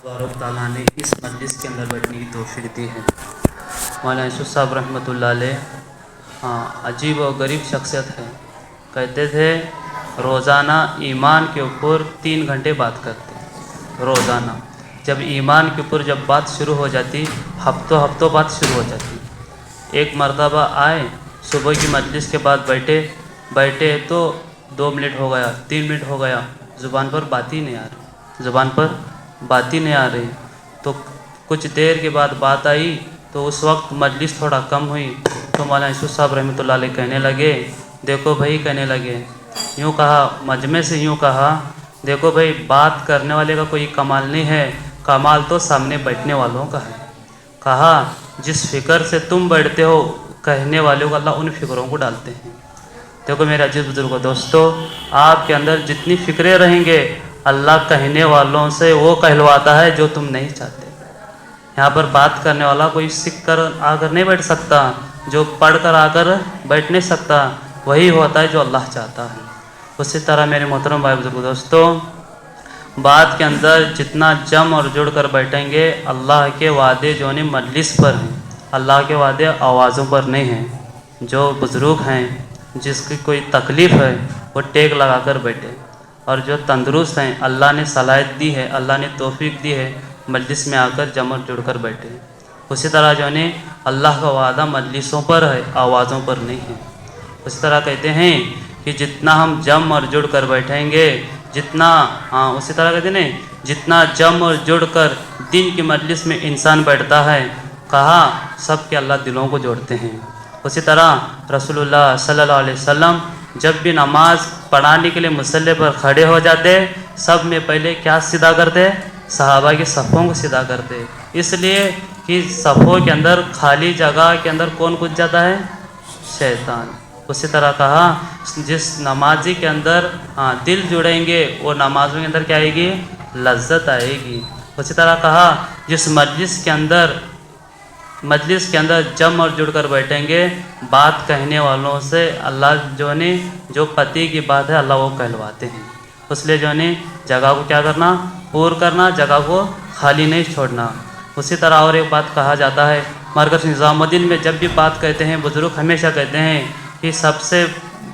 तबारक ताला ने इस मजलिस के अंदर बैठने की तौफीक दी है। मौलाना यूसुफ साहब रहमतुल्लाह अलैह अजीब और गरीब शख्सियत है। कहते थे रोज़ाना ईमान के ऊपर 3 घंटे बात करते रोज़ाना। जब ईमान के ऊपर जब बात शुरू हो जाती हफ्तों हफ्तों बात शुरू हो जाती। एक मरतबा आए सुबह की मजलिस के बाद बैठे तो 2 मिनट हो गया, 3 मिनट हो गया, ज़ुबान पर बात ही नहीं आ रही, ज़ुबान पर बात ही नहीं आ रही। तो कुछ देर के बाद बात आई तो उस वक्त मजलिस थोड़ा कम हुई तो मौलाना यूसुफ साहब रहमतुल्लाह अलैह कहने लगे, देखो भाई, कहने लगे, यूँ कहा, मजमे से यूँ कहा, देखो भाई, बात करने वाले का कोई कमाल नहीं है, कमाल तो सामने बैठने वालों का है। कहा जिस फ़िक्र से तुम बैठते हो कहने वालों को अल्लाह उन फ़िक्रों को डालते हैं। देखो मेरे अजीज बुजुर्गों, दोस्तों, आपके अंदर जितनी फ़िक्रें रहेंगे अल्लाह कहने वालों से वो कहलवाता है जो तुम नहीं चाहते। यहाँ पर बात करने वाला कोई सीख कर आकर नहीं बैठ सकता, जो पढ़ कर आकर बैठ नहीं सकता, वही होता है जो अल्लाह चाहता है। उसी तरह मेरे मोहतरम भाई बुजुर्गों, दोस्तों, बात के अंदर जितना जम और जुड़ कर बैठेंगे अल्लाह के वादे जो ने मजलिस पर हैं, अल्लाह के वादे आवाज़ों पर नहीं हैं। जो बुज़ुर्ग हैं जिसकी कोई तकलीफ़ है वो टेक लगा कर बैठे, और जो तंदुरुस्त हैं अल्लाह ने सलाहियत दी है, अल्लाह ने तौफीक दी है, मजलिस में आकर जम जुड़ कर बैठे। उसी तरह जो ने अल्लाह का वादा मजलिसों पर है, आवाज़ों पर नहीं है। उसी तरह कहते हैं कि जितना हम जम और जुड़ कर बैठेंगे, जितना उसी तरह कहते हैं जितना जम और जुड़ कर दिन की मजलिस में इंसान बैठता है, कहा सब के अल्लाह दिलों को जोड़ते हैं। उसी तरह रसूलुल्लाह सल्लल्लाहु अलैहि वसल्लम जब भी नमाज पढ़ाने के लिए मुसल्ले पर खड़े हो जाते, सब में पहले क्या सीधा करते, सहाबा की सफ़ों को सीधा करते, इसलिए कि सफ़ों के अंदर खाली जगह के अंदर कौन कूद जाता है, शैतान। उसी तरह कहा जिस नमाजी के अंदर दिल जुड़ेंगे वो नमाजों के अंदर क्या आएगी, लज्जत आएगी। उसी तरह कहा जिस मजलिस के अंदर जम और जुड़ कर बैठेंगे, बात कहने वालों से अल्लाह जो ने जो पति की बात है अल्लाह वो कहलवाते हैं। इसलिए जो ने जगह को क्या करना, पूर करना, जगह को खाली नहीं छोड़ना। उसी तरह और एक बात कहा जाता है, मरकज़ निज़ामुद्दीन में जब भी बात कहते हैं बुज़ुर्ग हमेशा कहते हैं कि सबसे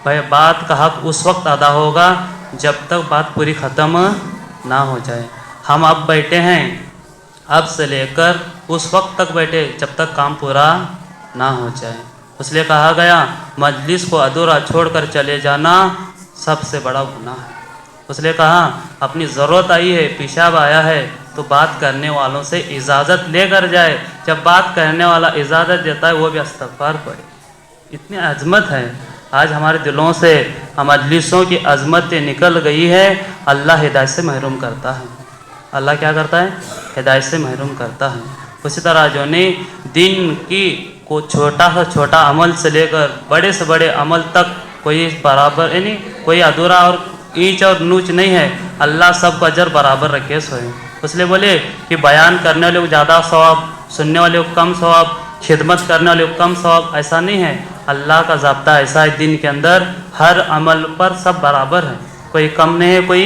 बात का हक़ उस वक्त अदा होगा जब तक बात पूरी ख़त्म ना हो जाए। हम अब बैठे हैं, अब से लेकर उस वक्त तक बैठे जब तक काम पूरा ना हो जाए। इसलिए कहा गया मजलिस को अधूरा छोड़कर चले जाना सबसे बड़ा गुनाह है। इसलिए कहा अपनी ज़रूरत आई है, पेशाब आया है तो बात करने वालों से इजाज़त लेकर जाए। जब बात करने वाला इजाज़त देता है वो भी इस्तग़फ़ार पढ़े। इतनी अज़मत है, आज हमारे दिलों से मजलिसों की अज़मतें निकल गई है। अल्लाह हिदायत से महरूम करता है, अल्लाह क्या करता है, हिदायत से महरूम करता है। उसी तरह जो ने दिन की को छोटा से छोटा अमल से लेकर बड़े से बड़े अमल तक कोई बराबर यानी कोई अधूरा और ईंच और नूच नहीं है, अल्लाह सब का अजर बराबर रखे सो है। इसलिए बोले कि बयान करने वाले को ज़्यादा सवाब, सुनने वाले को कम सवाब, खिदमत करने वाले को कम सवाब, ऐसा नहीं है। अल्लाह का ज़ाब्ता ऐसा है, दिन के अंदर हर अमल पर सब बराबर है, कोई कम नहीं है, कोई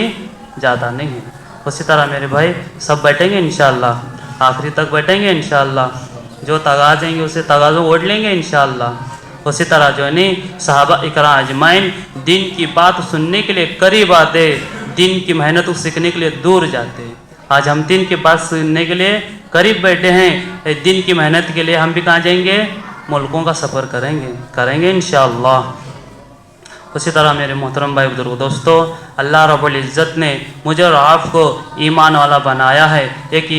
ज़्यादा नहीं है। उसी तरह मेरे भाई सब बैठेंगे इंशाअल्लाह, आखिरी तक बैठेंगे इंशाअल्लाह, जो तगाज़ेंगे उसे तगाज़ों ओढ़ लेंगे इंशाअल्लाह। उसी तरह जो है नहीं सहाबा इकराम अजमाइन दिन की बात सुनने के लिए करीब आते, दिन की मेहनत को सीखने के लिए दूर जाते। आज हम दिन की बात सुनने के लिए करीब बैठे हैं, दिन की मेहनत के लिए हम भी कहाँ जाएंगे, मुल्कों का सफ़र करेंगे इंशाअल्लाह। उसी तरह मेरे मोहतरम भाई बुजुर्ग, दोस्तों, अल्लाह रब्बुल इज़्ज़त ने मुझे और आपको ईमान वाला बनाया है। एक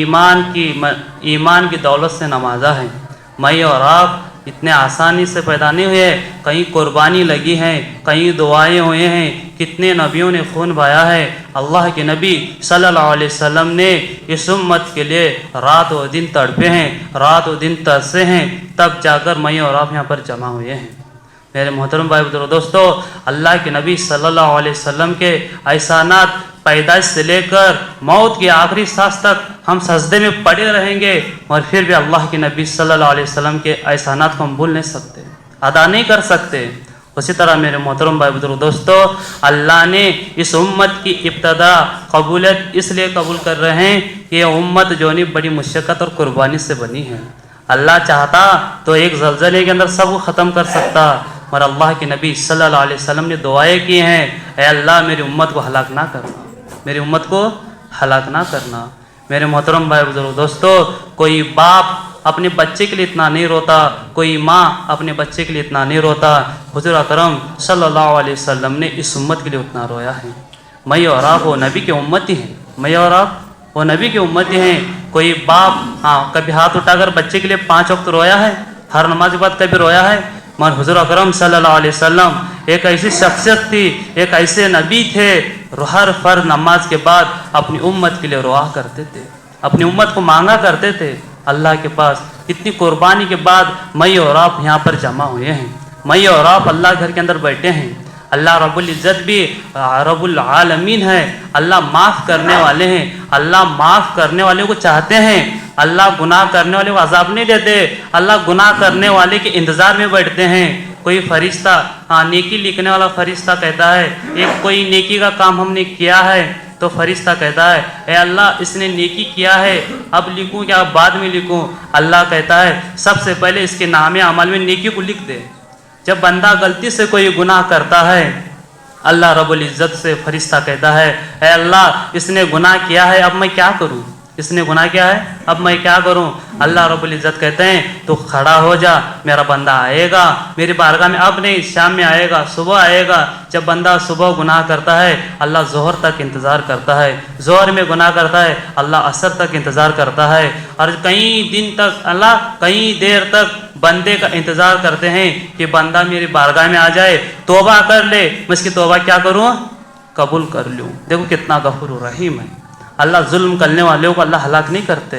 ईमान की दौलत से नवाजा है। मैं और आप इतने आसानी से पैदा नहीं हुए, कहीं कुर्बानी लगी है, कहीं दुआएं हुए हैं, कितने नबियों ने खून बहाया है। अल्लाह के नबी सल्लल्लाहु अलैहि वसल्लम ने इस उम्मत के लिए रात व दिन तड़पे हैं, रात व दिन तरसे हैं, तब जाकर मैं और आप यहाँ पर जमा हुए हैं। मेरे मोहतरम भाई बुजुर्ग, दोस्तों, अल्लाह के नबी सल्लल्लाहु अलैहि वसल्लम के एहसानात पैदाइश से लेकर मौत की आखिरी सांस तक हम सजदे में पड़े रहेंगे, और फिर भी अल्लाह के नबी सल्लल्लाहु अलैहि वसल्लम के एहसानात को हम भूल नहीं सकते, अदा नहीं कर सकते। उसी तरह मेरे मोहतरम भाई बुजुर्ग दोस्तों, अल्लाह ने इस उम्मत की इब्तदा कबूलियत इसलिए कबूल कर रहे हैं कि ये उम्मत जो नहीं बड़ी मुशक्क़त और कुर्बानी से बनी है। अल्लाह चाहता तो एक ज़लज़ले के अंदर सब ख़त्म कर सकता, और अल्लाह के नबी सल्लल्लाहु अलैहि वसल्लम ने दुआएं की हैं, ऐ अल्लाह मेरी उम्मत को हलाक ना करना, मेरी उम्मत को हलाक ना करना। मेरे मोहतरम भाई बुजुर्ग दोस्तों, कोई बाप अपने बच्चे के लिए इतना नहीं रोता, कोई माँ अपने बच्चे के लिए इतना नहीं रोता, हुज़ूर अकरम सल्लल्लाहु अलैहि वसल्लम ने इस उम्मत के लिए उतना रोया है। मैं और आप वो नबी के उम्मती हैं, मैं और आप वो नबी के उम्मती हैं। कोई बाप कभी हाथ उठाकर बच्चे के लिए 5 वक्त रोया है? हर नमाज के बाद कभी रोया है? मगर हुज़ूर अकरम सल्लल्लाहु अलैहि वसल्लम एक ऐसी शख्सियत थी, एक ऐसे नबी थे, हर फर्ज नमाज के बाद अपनी उम्मत के लिए रोआ करते थे, अपनी उम्मत को मांगा करते थे अल्लाह के पास। इतनी कुर्बानी के बाद मैं और आप यहाँ पर जमा हुए हैं, मैं और आप अल्लाह घर के अंदर बैठे हैं। अल्लाह रब्बुल इज़्ज़त भी रब्बुल आलमीन है, अल्लाह माफ़ करने वाले हैं, अल्लाह माफ़ करने वाले को चाहते हैं, अल्लाह गुनाह करने वाले को अजाब नहीं देते, अल्लाह गुनाह करने वाले के इंतज़ार में बैठते हैं। कोई फरिश्ता नेकी लिखने वाला फरिश्ता कहता है, एक कोई नेकी का काम हमने किया है तो फरिश्ता कहता है, ए अल्लाह इसने नेकी किया है, अब लिखूं क्या बाद में लिखूं? अल्लाह कहता है सबसे पहले इसके नामे अमल में नेकी को लिख दे। जब बंदा गलती से कोई गुनाह करता है, अल्लाह रब्बुल इज़्ज़त से फरिश्ता कहता है, ए अल्लाह इसने गुनाह किया है, अब मैं क्या करूं? इसने गुनाह किया है, अब मैं क्या करूं? अल्लाह रब्बुल इज़्ज़त कहते हैं तो खड़ा हो जा, मेरा बंदा आएगा मेरी बारगाह में, अब नहीं शाम में आएगा, सुबह आएगा। जब बंदा सुबह गुनाह करता है अल्लाह ज़ोहर तक इंतज़ार करता है, ज़ोहर में गुनाह करता है अल्लाह असर तक इंतज़ार करता है, और कई दिन तक अल्लाह कई देर तक बंदे का इंतज़ार करते हैं कि बंदा मेरी बारगाह में आ जाए, तौबा कर ले, मैं इसकी तौबा क्या करूँ? कबूल कर लूँ। देखो कितना गफूर रहीम है। अल्लाह जुल्म करने वालों को अल्लाह हलाक नहीं करते।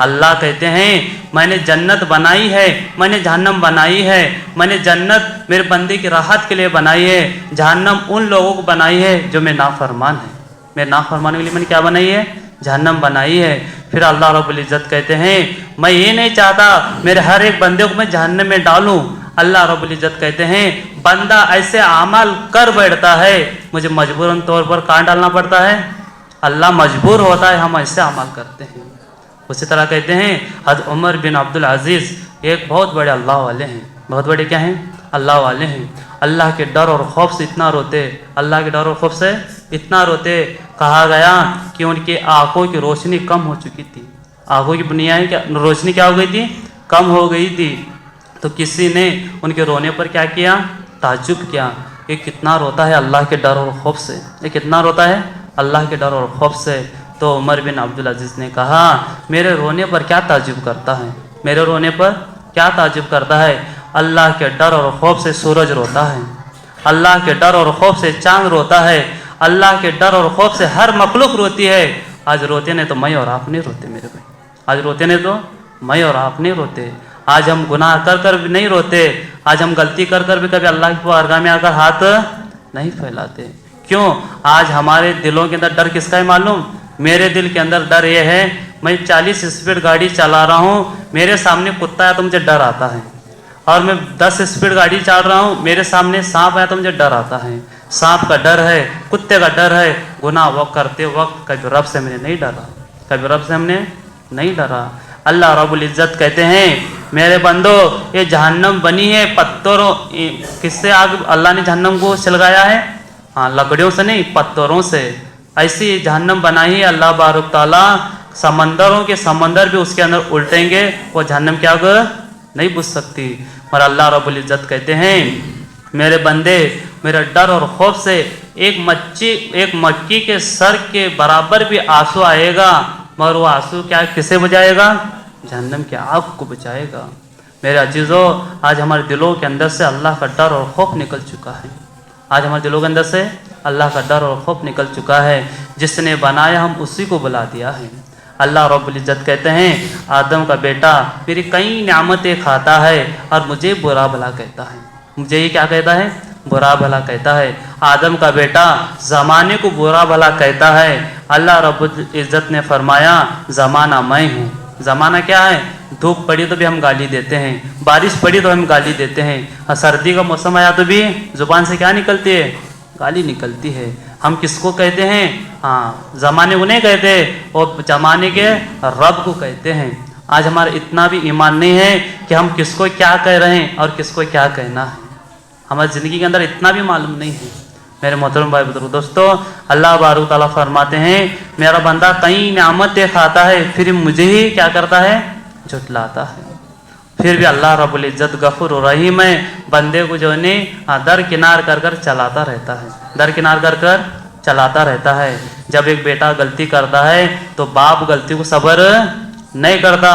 अल्लाह कहते हैं मैंने जन्नत बनाई है, मैंने जहन्नम बनाई है, मैंने जन्नत मेरे बंदे की राहत के लिए बनाई है, जहन्नम उन लोगों को बनाई है जो मैं नाफरमान है, मेरे नाफरमान के लिए मैंने क्या बनाई है? जहन्नम बनाई है। फिर अल्लाह रब्बुल इज़्ज़त कहते हैं मैं ये नहीं चाहता मेरे हर एक बंदे को मैं जहन्नम में डालूं। अल्लाह रब्बुल इज़्ज़त कहते हैं बंदा ऐसे अमल कर बैठता है, मुझे मजबूरन तौर पर कहाँ डालना पड़ता है? अल्लाह मजबूर होता है, हम ऐसे अमल करते हैं। उसी तरह कहते हैं हज़रत उमर बिन अब्दुल अज़ीज़ एक बहुत बड़े अल्लाह वाले हैं, बहुत बड़े क्या हैं? अल्लाह वाले हैं। अल्लाह के डर और खौफ से इतना रोते, अल्लाह के डर और खौफ से इतना रोते, कहा गया कि उनकी आँखों की रोशनी कम हो चुकी थी, आँखों की बुनियादी क्या रोशनी क्या हो गई थी? कम हो गई थी। तो किसी ने उनके रोने पर क्या किया? ताज्जुब किया, ये कितना रोता है अल्लाह के डर और खौफ से, ये कितना रोता है अल्लाह के डर और खौफ से। तो उमर बिन अब्दुल अज़ीज़ ने कहा मेरे रोने पर क्या ताज्जुब करता है, मेरे रोने पर क्या ताज्जुब करता है? अल्लाह के डर और खौफ से सूरज रोता है, अल्लाह के डर और खौफ से चांद रोता है, अल्लाह के डर और खौफ से हर मखलूक रोती है। आज रोते नहीं तो मैं और आप नहीं रोते मेरे भाई, आज रोते नहीं तो मैं और आप नहीं रोते। आज हम गुनाह कर कर भी नहीं रोते, आज हम गलती कर कर भी कभी अल्लाह की बारगाह में आकर हाथ नहीं फैलाते। क्यों? आज हमारे दिलों के अंदर डर किसका है मालूम? मेरे दिल के अंदर डर ये है मैं 40 स्पीड गाड़ी चला रहा हूँ, मेरे सामने कुत्ता है तो मुझे डर आता है, और मैं 10 स्पीड गाड़ी चला रहा हूँ मेरे सामने सांप है तो मुझे डर आता है। सांप का डर है, कुत्ते का डर है। गुनाह वक्त करते वक्त कभी रब से हमने नहीं डरा, कभी रब से हमने नहीं डरा। अल्लाह रब्बुल इज़्ज़त कहते हैं मेरे बंदो ये जहन्नम बनी है पत्थरों, किससे आग अल्लाह ने जहन्नम को सलगाया है? हाँ, लकड़ियों से नहीं, पत्थरों से। ऐसी जहन्नम बनाई है अल्लाह बारुक ताला, समंदरों के समंदर भी उसके अंदर उल्टेंगे, वो जहन्नम की आग नहीं बुझ सकती। और अल्लाह रब्बुल इज़्ज़त कहते हैं मेरे बंदे मेरे डर और खौफ से एक मक्की के सर के बराबर भी आंसू आएगा, मगर वो आंसू क्या किसे बुझाएगा? जहन्नम की आग को बुझाएगा। मेरे अजीज़ों आज हमारे दिलों के अंदर से अल्लाह का डर और खौफ निकल चुका है, आज हमारे दिलों के अंदर से अल्लाह का डर और खौफ निकल चुका है। जिसने बनाया हम उसी को बुला दिया है। अल्लाह रब्बुल इज़्ज़त कहते हैं आदम का बेटा मेरी कई नेमतें खाता है और मुझे बुरा भला कहता है, मुझे ये क्या कहता है? बुरा भला कहता है। आदम का बेटा ज़माने को बुरा भला कहता है। अल्लाह रब्बुल इज़्ज़त ने फरमाया ज़माना मैं हूँ। ज़माना क्या है? धूप पड़ी तो भी हम गाली देते हैं, बारिश पड़ी तो हम गाली देते हैं, और सर्दी का मौसम आया तो भी ज़ुबान से क्या निकलती है? गाली निकलती है। हम किसको कहते हैं? हाँ, ज़माने को नहीं कहते, और ज़माने के रब को कहते हैं। आज हमारा इतना भी ईमान नहीं है कि हम किसको क्या कह रहे हैं और किसको क्या कहना है, हमारी ज़िंदगी के अंदर इतना भी मालूम नहीं है। मेरे मोहतरम भाई बुजुर्ग दोस्तों, अल्लाह बारू ताला फरमाते हैं, मेरा बंदा कई नेमतें खाता है फिर मुझे ही क्या करता है? झुटलाता है। फिर भी अल्लाह रब्बुल इज़्ज़त गफूर रहीम है, बंदे को जो है दर किनार कर कर चलाता रहता है, दर किनार कर कर चलाता रहता है। जब एक बेटा गलती करता है तो बाप गलती को सब्र नहीं करता,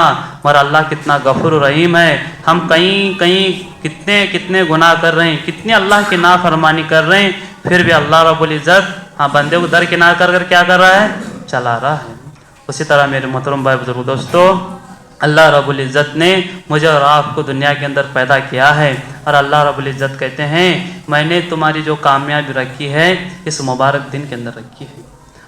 मगर अल्लाह कितना गफूर रहीम है। हम कहीं कितने कितने गुनाह कर रहे हैं, कितने अल्लाह की नाफरमानी कर रहे हैं, फिर भी अल्लाह रब्बुल इज़्ज़त बंदे को दर किनार कर कर क्या कर रहा है? चला रहा है। उसी तरह मेरे मोहतरम भाई बुजुर्ग दोस्तों, अल्लाह रब्बुल इज़्ज़त ने मुझे और आपको दुनिया के अंदर पैदा किया है, और अल्लाह रब्बुल इज़्ज़त कहते हैं, मैंने तुम्हारी जो कामयाबी रखी है इस मुबारक दिन के अंदर रखी है।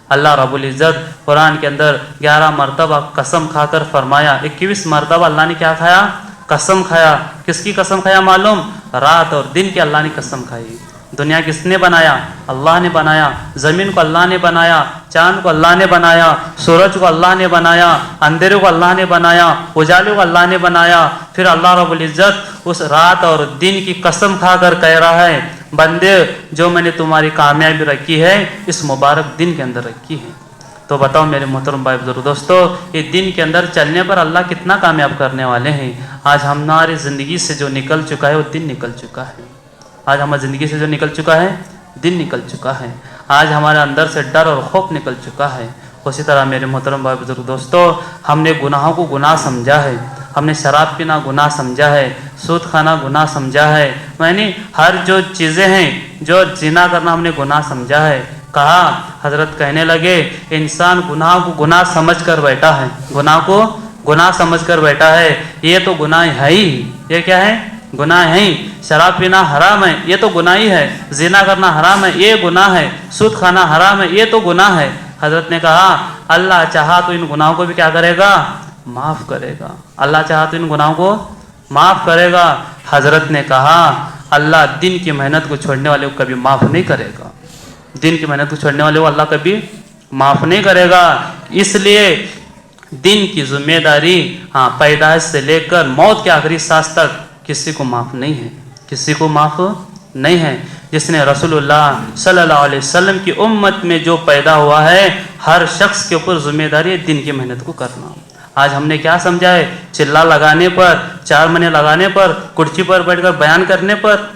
अल्लाह रब्बुल इज़्ज़त कुरान के अंदर 11 मरतबा कसम खाकर फरमाया, 21 मरतबा अल्लाह ने क्या खाया? कसम खाया। किसकी कसम खाया मालूम? रात और दिन की अल्लाह ने कसम खाई। दुनिया किसने बनाया? अल्लाह ने बनाया। ज़मीन को अल्लाह ने बनाया, चाँद को अल्लाह ने बनाया, सूरज को अल्लाह ने बनाया, अंधेरे को अल्लाह ने बनाया, उजाले को अल्लाह ने बनाया। फिर अल्लाह रब्बुल इज़्ज़त उस रात और दिन की कसम खाकर कह रहा है, बंदे जो मैंने तुम्हारी कामयाबी रखी है इस मुबारक दिन के अंदर रखी है। तो बताओ मेरे मोहतरम भाई बुजुर्ग दोस्तों, ये दिन के अंदर चलने पर अल्लाह कितना कामयाब करने वाले हैं। आज हमारी ज़िंदगी से जो निकल चुका है वो दिन निकल चुका है। आज हमारी ज़िंदगी से जो निकल चुका है दिन निकल चुका है। आज हमारे अंदर से डर और खौफ निकल चुका है। उसी तरह मेरे मोहतरम भाई बुजुर्ग दोस्तों, हमने गुनाहों को गुनाह समझा है, हमने शराब पीना गुनाह समझा है, सूद खाना गुनाह समझा है, मैंने हर जो चीज़ें हैं, जो जिना करना हमने गुनाह समझा है। कहा हजरत कहने लगे, इंसान गुनाह को गुनाह समझ कर बैठा है, गुनाह को गुनाह समझ कर बैठा है, ये तो गुनाह है ही। ये क्या है? गुनाह है ही। शराब पीना हराम है, ये तो गुनाह ही है। जिना करना हराम है, ये गुनाह है। सूद खाना हराम है, ये तो गुनाह है। हजरत ने कहा अल्लाह चाहा तो इन गुनाहों को भी क्या करेगा? माफ़ करेगा। अल्लाह चाहा तो इन गुनाहों को माफ़ करेगा। हजरत ने कहा अल्लाह दिन की मेहनत को छोड़ने वाले को कभी माफ़ नहीं करेगा। दिन की मेहनत को छोड़ने वाले को अल्लाह कभी माफ़ नहीं करेगा। इसलिए दिन की जिम्मेदारी पैदाइश से लेकर मौत के आखिरी सांस तक किसी को माफ़ नहीं है, किसी को माफ़ नहीं है। जिसने रसूलुल्लाह सल्लल्लाहु अलैहि वसल्लम की उम्मत में जो पैदा हुआ है, हर शख्स के ऊपर जिम्मेदारी है दिन की मेहनत को करना। आज हमने क्या समझा है? चिल्ला लगाने पर, 4 महीने लगाने पर, कुर्सी पर बैठकर बयान करने पर,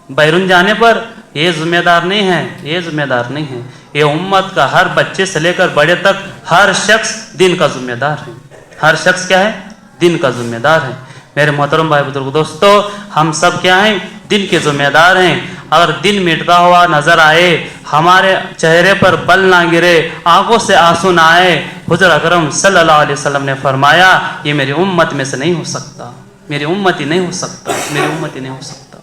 बैरून जाने पर, ये जिम्मेदार नहीं है, ये जिम्मेदार नहीं है। ये उम्मत का हर बच्चे से लेकर बड़े तक हर शख्स दिन का जिम्मेदार है। हर शख्स क्या है? दिन का जिम्मेदार है। मेरे मोहतरम भाई बुजुर्ग दोस्तों, हम सब क्या हैं? दिन के जिम्मेदार हैं। अगर दिन मिटता हुआ नजर आए, हमारे चेहरे पर बल ना गिरे, आंखों से आंसू ना आए, हुज़ूर अकरम सल्लल्लाहु अलैहि वसल्लम ने फरमाया ये मेरी उम्मत में से नहीं हो सकता, मेरी उम्मती नहीं हो सकता, मेरी उम्मती नहीं हो सकता।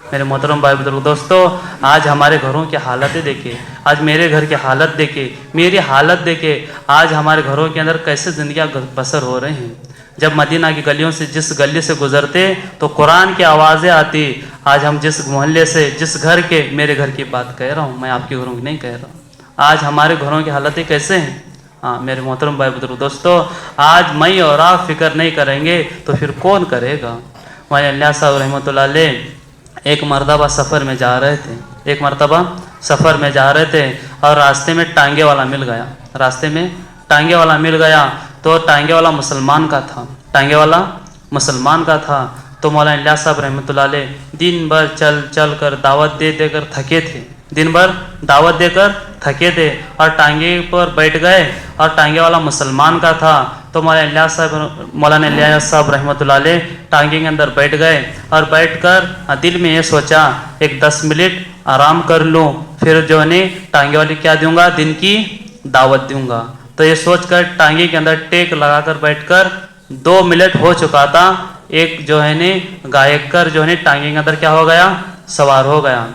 मेरे मोहतरम भाई बुजुर्ग दोस्तों, आज हमारे घरों की हालतें देखे, आज मेरे घर की हालत देखे, मेरी हालत देखे, आज हमारे घरों के अंदर कैसे ज़िंदगियाँ बसर हो रही हैं। जब मदीना की गलियों से जिस गली से गुजरते तो कुरान की आवाज़ें आती। आज हम जिस मोहल्ले से, जिस घर के, मेरे घर की बात कह रहा हूँ, मैं आपके घरों की नहीं कह रहा। आज हमारे घरों की हालतें कैसे हैं? हाँ मेरे मोहतरम भाई बुजुर्ग दोस्तों, आज मैं और आप फिक्र नहीं करेंगे तो फिर कौन करेगा? हमारे अल्लाह साहब रहमतुल्लाह अलैह एक मरतबा सफ़र में जा रहे थे, एक मरतबा सफ़र में जा रहे थे और रास्ते में टांगे वाला मिल गया। रास्ते में टांगे वाला मिल गया तो टांगे वाला मुसलमान का था, टांगे वाला मुसलमान का था। तो मौलाना इलियास साहब रहमतुल्लाह अलैह दिन भर चल चल कर दावत दे देकर थके थे, दिन भर दावत देकर थके थे और टांगे पर बैठ गए और टांगे वाला मुसलमान का था। तो मौलाना इलियास साहब रहमतुल्लाह अलैह टांगे के अंदर बैठ गए और बैठकर दिल में ये सोचा एक 10 मिनट आराम कर लूँ, फिर जो है टांगे वाली क्या दूंगा? दिन की दावत दूंगा। तो ये सोचकर टांगे के अंदर टेक लगाकर बैठकर 2 मिनट हो चुका था। एक जो है गायकर जो है टांगे के अंदर क्या हो गया? सवार हो गया।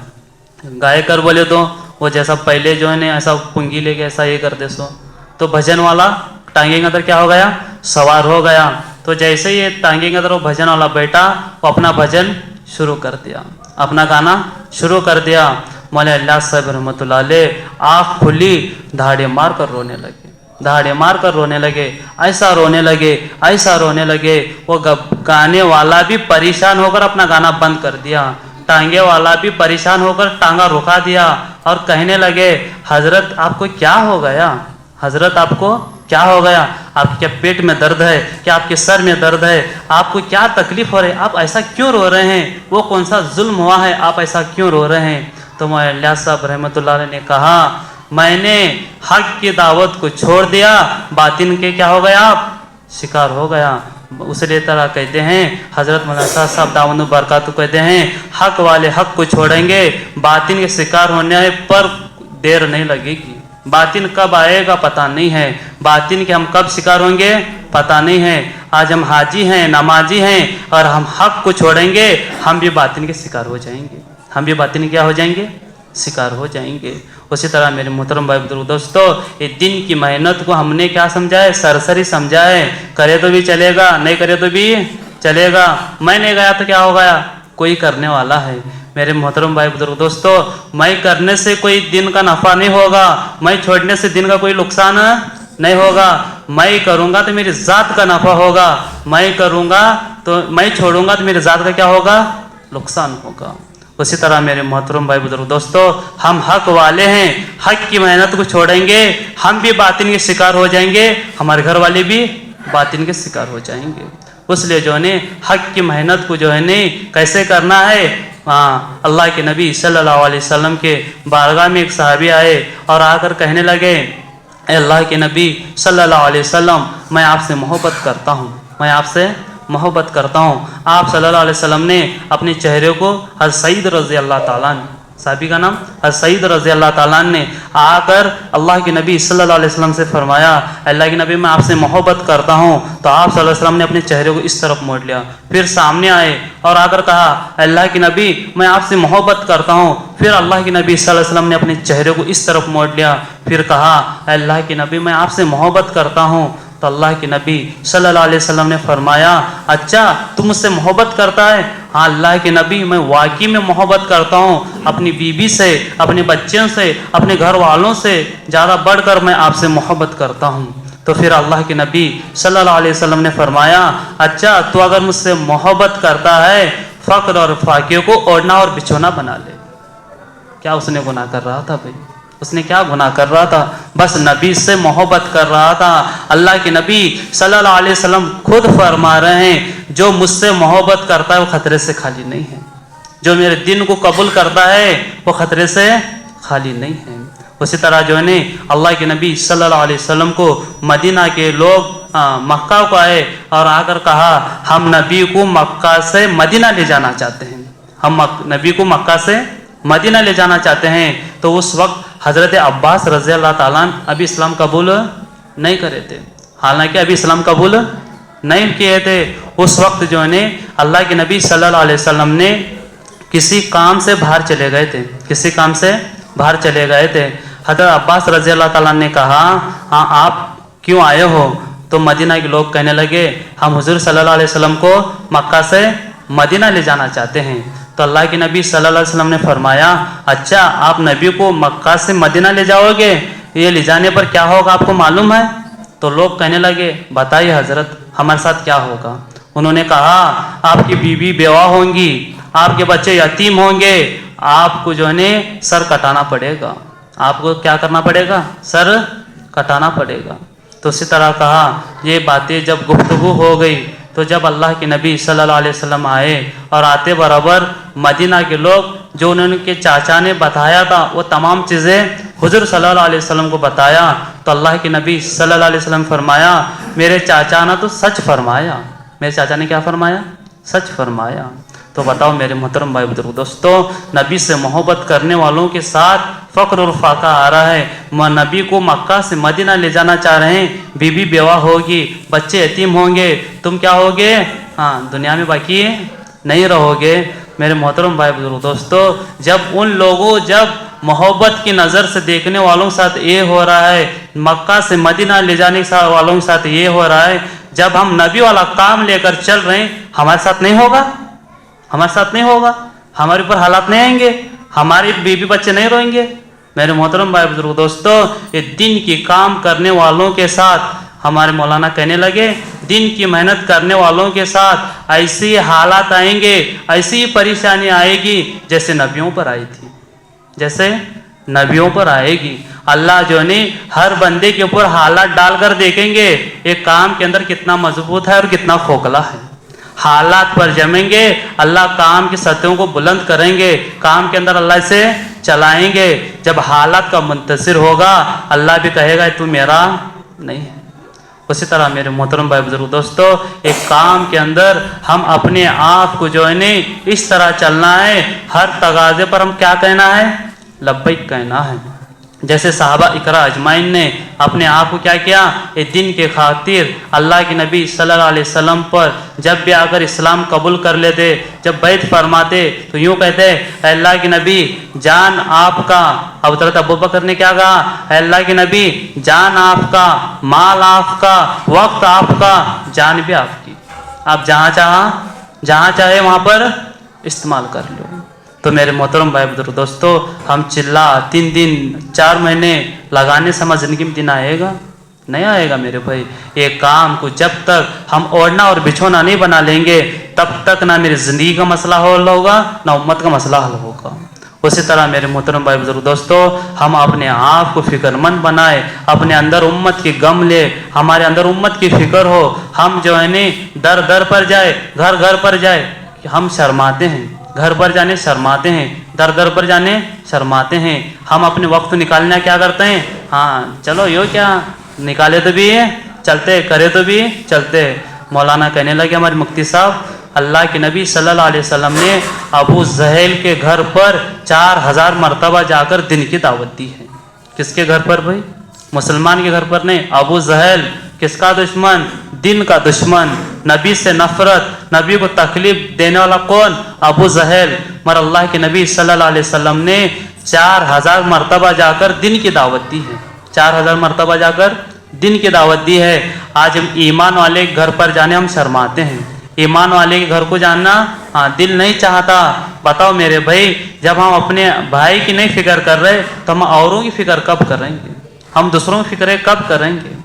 गायकर बोले तो वो जैसा पहले जो है ऐसा पुंगी लेके ऐसा ये कर दे सो, तो भजन वाला टांगे के अंदर क्या हो गया? सवार हो गया। तो तो जैसे ये टांगे के अंदर वो भजन वाला बैठा, वो अपना भजन शुरू कर दिया, अपना गाना शुरू कर दिया। मौलाना इलियास साहब रहमतुल्लाह अलैह आँख खुली, धाड़े मार कर रोने लगे, धाड़े मार कर रोने लगे, ऐसा रोने लगे, ऐसा रोने लगे। वो गाने वाला भी परेशान होकर अपना गाना बंद कर दिया, टांगे वाला भी परेशान होकर टांगा रुका दिया और कहने लगे, हजरत आपको क्या हो गया, हजरत आपको क्या हो गया, आपके क्या पेट में दर्द है, क्या आपके सर में दर्द है, आपको क्या तकलीफ हो रही है, आप ऐसा क्यों रो रहे हैं, वो कौन सा जुल्म हुआ है, आप ऐसा क्यों रो रहे हैं। तो मौलाना इलियास साहब रहमतुल्लाह अलैह ने कहा, मैंने हक की दावत को छोड़ दिया, बातिन के क्या हो गया, आप शिकार हो गया। उसले तरह कहते हैं हजरत मौलाना साहब दामन बरकातहू कहते हैं, हक वाले हक को छोड़ेंगे, बातिन के शिकार होने पर देर नहीं लगेगी। बातिन कब आएगा पता नहीं है, बातिन के हम कब शिकार होंगे पता नहीं है। आज हम हाजी हैं, नमाजी हैं और हम हक को छोड़ेंगे, हम भी बातिन के शिकार हो जाएंगे, हम भी बातिन क्या हो जाएंगे, शिकार हो जाएंगे। उसी तरह मेरे मोहतरम भाई बुजुर्ग दोस्तों, ये दिन की मेहनत को हमने क्या समझा है, सरसरी समझा है। करे तो भी चलेगा, नहीं करे तो भी चलेगा। मैं नहीं गया तो क्या हो गया, कोई करने वाला है। मेरे मोहतरम भाई बुजुर्ग दोस्तों, मैं करने से कोई दिन का नफ़ा नहीं होगा, मैं छोड़ने से दिन का कोई नुकसान नहीं होगा। मैं करूँगा तो मेरी ज़ात का नफ़ा होगा, मैं करूँगा तो मैं छोड़ूंगा तो मेरी ज़ात का क्या होगा, नुकसान होगा। उसी तरह मेरे मोहतरम भाई बुजुर्ग दोस्तों, हम हक वाले हैं, हक की मेहनत को छोड़ेंगे, हम भी बातिन के शिकार हो जाएंगे, हमारे घर वाले भी बातिन के शिकार हो जाएंगे। उसलिए जो है हक की मेहनत को जो है कैसे करना है। अल्लाह के नबी सल्लल्लाहु अलैहि वसल्लम के बारगाह में एक सहाबी आए और आकर कहने लगे, अल्लाह के नबी सल्लल्लाहु अलैहि वसल्लम, मैं आपसे मोहब्बत करता हूँ, मैं आपसे मोहब्बत करता हूँ। आप सल्लल्लाहु अलैहि वसल्लम ने अपने चेहरे को हज़रत सईद रज़ी अल्लाह ताला, साहबी का नाम हज़रत सईद रज़ी अल्लाह ताला ने आकर अल्लाह के नबी सल्लल्लाहु अलैहि वसल्लम से फरमाया, अल्लाह के नबी मैं आपसे मोहब्बत करता हूँ। तो आप सल्लल्लाहु अलैहि वसल्लम ने अपने चेहरे को इस तरफ मोड़ लिया, फिर सामने आए और आकर कहा, अल्लाह के नबी मैं आपसे मोहब्बत करता हूँ। फिर अल्लाह के नबी सल्लल्लाहु अलैहि वसल्लम ने अपने चेहरे को इस तरफ मोड़ लिया, फिर कहा, अल्लाह के नबी मैं आपसे मोहब्बत करता हूँ। तो अल्लाह के नबी सल्लल्लाहु अलैहि वसल्लम ने फरमाया, अच्छा तू मुझसे मोहब्बत करता है। हाँ अल्लाह के नबी मैं वाकई में मोहब्बत करता हूँ, अपनी बीवी से, अपने बच्चों से, अपने घर वालों से ज़्यादा बढ़कर मैं आपसे मोहब्बत करता हूँ। तो फिर अल्लाह के नबी सल्लल्लाहु अलैहि वसल्लम ने फरमाया, अच्छा तू अगर मुझसे मोहब्बत करता है, फ़क्र और फाके को ओढ़ना और बिछोना बना ले। क्या उसने गुनाह कर रहा था भाई, उसने क्या गुनाह कर रहा था, बस नबी से मोहब्बत कर रहा था। अल्लाह के नबी सल्लल्लाहु अलैहि वसल्लम खुद फरमा रहे हैं, जो मुझसे मोहब्बत करता है वो खतरे से खाली नहीं है, जो मेरे दिन को कबूल करता है वो खतरे से खाली नहीं है। उसी तरह जो है अल्लाह के नबी सल्लल्लाहु अलैहि वसल्लम को मदीना के लोग मक्का को आए और आकर कहा, हम नबी को मक्का से मदीना ले जाना चाहते हैं, हम नबी को मक्का से मदीना ले जाना चाहते हैं। तो उस वक्त हज़रत अब्बास रज़ी अल्लाह ताला अभी इस्लाम कबूल नहीं करे थे, हालांकि अभी इस्लाम कबूल नहीं किए थे। उस वक्त जो है अल्लाह के नबी सल्लल्लाहु अलैहि वसल्लम ने किसी काम से बाहर चले गए थे, किसी काम से बाहर चले गए थे। हज़रत अब्बास रज़ी अल्लाह ताला ने कहा, हाँ आप क्यों आए हो। तो मदीना के लोग कहने लगे, हम हुज़ूर सल्लल्लाहु अलैहि वसल्लम को मक्का से मदीना ले जाना चाहते हैं। तो अल्लाह के नबी सल्लल्लाहु अलैहि वसल्लम ने फरमाया, अच्छा आप नबी को मक्का से मदीना ले जाओगे, ये ले जाने पर क्या होगा आपको मालूम है। तो लोग कहने लगे, बताइए हजरत हमारे साथ क्या होगा। उन्होंने कहा, आपकी बीवी बेवा होंगी, आपके बच्चे यतीम होंगे, आपको जो है सर कटाना पड़ेगा, आपको क्या करना पड़ेगा, सर कटाना पड़ेगा। तो इसी तरह कहा, ये बातें जब गुफ्तगू हो गई तो जब अल्लाह के नबी सल्लल्लाहु अलैहि वसल्लम आए और आते बराबर मदीना के लोग जो उनके चाचा ने बताया था वो तमाम चीज़ें हुज़ूर सल्लल्लाहु अलैहि वसल्लम को बताया। तो अल्लाह के नबी सल्लल्लाहु अलैहि वसल्लम फरमाया, मेरे चाचा ने तो सच फरमाया, मेरे चाचा ने क्या फरमाया, सच फरमाया। तो बताओ मेरे मोहतरम भाई बुजुर्ग दोस्तों, नबी से मोहब्बत करने वालों के साथ फ़क्र और फाका आ रहा है। नबी को मक्का से मदीना ले जाना चाह रहे हैं, बीवी बेवा होगी, बच्चे यतीम होंगे, तुम क्या होगे, हाँ दुनिया में बाकी नहीं रहोगे। मेरे मोहतरम भाई बुजुर्ग दोस्तों, जब उन लोगों, जब मोहब्बत की नज़र से देखने वालों के साथ ये हो रहा है, मक्का से मदीना ले जाने वालों के साथ ये हो रहा है, जब हम नबी वाला काम लेकर चल रहे हैं हमारे साथ नहीं होगा, हमारे साथ नहीं होगा, हमारे ऊपर हालात नहीं आएंगे, हमारे बीवी बच्चे नहीं रोएंगे। मेरे मोहतरम भाई बुजुर्ग दोस्तों, ये दिन की काम करने वालों के साथ हमारे मौलाना कहने लगे, दिन की मेहनत करने वालों के साथ ऐसी हालात आएंगे, ऐसी परेशानी आएगी जैसे नबियों पर आई थी, जैसे नबियों पर आएगी। अल्लाह जो ने हर बंदे के ऊपर हालात डालकर देखेंगे एक काम के अंदर कितना मजबूत है और कितना खोखला है। हालात पर जमेंगे, अल्लाह काम की सतहों को बुलंद करेंगे, काम के अंदर अल्लाह से चलाएंगे। जब हालात का मुंतसिर होगा अल्लाह भी कहेगा तू मेरा नहीं है। उसी तरह मेरे मोहतरम भाई बुजुर्ग दोस्तों, एक काम के अंदर हम अपने आप को जो है इस तरह चलना है, हर तगाजे पर हम क्या कहना है, लब्बैक कहना है। जैसे साहबा इकरा अजमाइन ने अपने आप को क्या किया, ये दिन के खातिर अल्लाह के नबी सल्लल्लाहु अलैहि वसल्लम पर जब भी आकर इस्लाम कबूल कर लेते, जब बैत फरमाते तो यूँ कहते अल्लाह के नबी जान आपका। अब हज़रत अबू बकर ने क्या कहा, अल्लाह के नबी जान आपका, माल आपका, वक्त आपका, जान भी आपकी, आप जहाँ चाहे वहाँ पर इस्तेमाल कर लो। तो मेरे मोहतरम भाई बुजुर्ग दोस्तों, हम चिल्ला 3 दिन 4 महीने लगाने से हमारी ज़िंदगी में दिन आएगा? नहीं आएगा मेरे भाई। ये काम को जब तक हम ओढ़ना और बिछोना नहीं बना लेंगे तब तक ना मेरी ज़िंदगी का मसला हल होगा ना उम्मत का मसला हल होगा। उसी तरह मेरे मोहतरम भाई बुजुर्ग दोस्तों, हम अपने आप को फिक्रमंद बनाए, अपने अंदर उम्मत की गम ले, हमारे अंदर उम्मत की फिक्र हो। हम जो है नहीं दर दर पर जाए, घर घर पर जाए, हम शर्माते हैं, घर पर जाने शर्माते हैं, दर दर पर जाने शर्माते हैं। हम अपने वक्त निकालना क्या करते हैं, हाँ चलो यो क्या निकाले तो भी है चलते, करे तो भी चलते। मौलाना कहने लगे हमारे मुफ्ती साहब, अल्लाह के नबी सल्लल्लाहु अलैहि वसल्लम ने अबू जहल के घर पर 4000 मरतबा जाकर दिन की दावत दी है। किसके घर पर भाई? मुसलमान के घर पर नहीं। अबू जहल किसका दुश्मन? दिन का दुश्मन, नबी से नफरत, नबी को तकलीफ देने वाला कौन? अबू जहल। मगर अल्लाह के नबी सल्लल्लाहु अलैहि वसल्लम ने 4000 मरतबा जाकर दिन की दावत दी है, 4000 मरतबा जाकर दिन की दावत दी है। आज हम ईमान वाले के घर पर जाने हम शर्माते हैं, ईमान वाले के घर को जानना हाँ दिल नहीं चाहता। बताओ मेरे भाई, जब हम अपने भाई की नहीं फिक्र कर रहे तो हम औरों की फिक्र कब करेंगे? हम दूसरों की फिक्र कब करेंगे?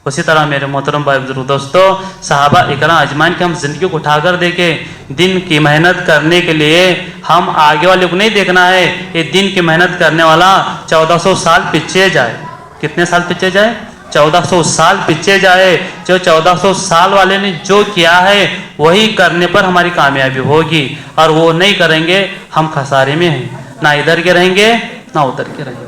उसी तरह मेरे मोहतरम भाई बुजुर्ग दोस्तों, साहबा इकराम अजमाइन के हम जिंदगी को उठाकर देखें। दिन की मेहनत करने के लिए हम आगे वाले को नहीं देखना है, ये दिन की मेहनत करने वाला 1400 साल पीछे जाए। कितने साल पीछे जाए? 1400 साल पीछे जाए। जो 1400 साल वाले ने जो किया है वही करने पर हमारी कामयाबी होगी, और वो नहीं करेंगे हम खसारे में हैं, ना इधर के रहेंगे ना उधर के रहेंगे।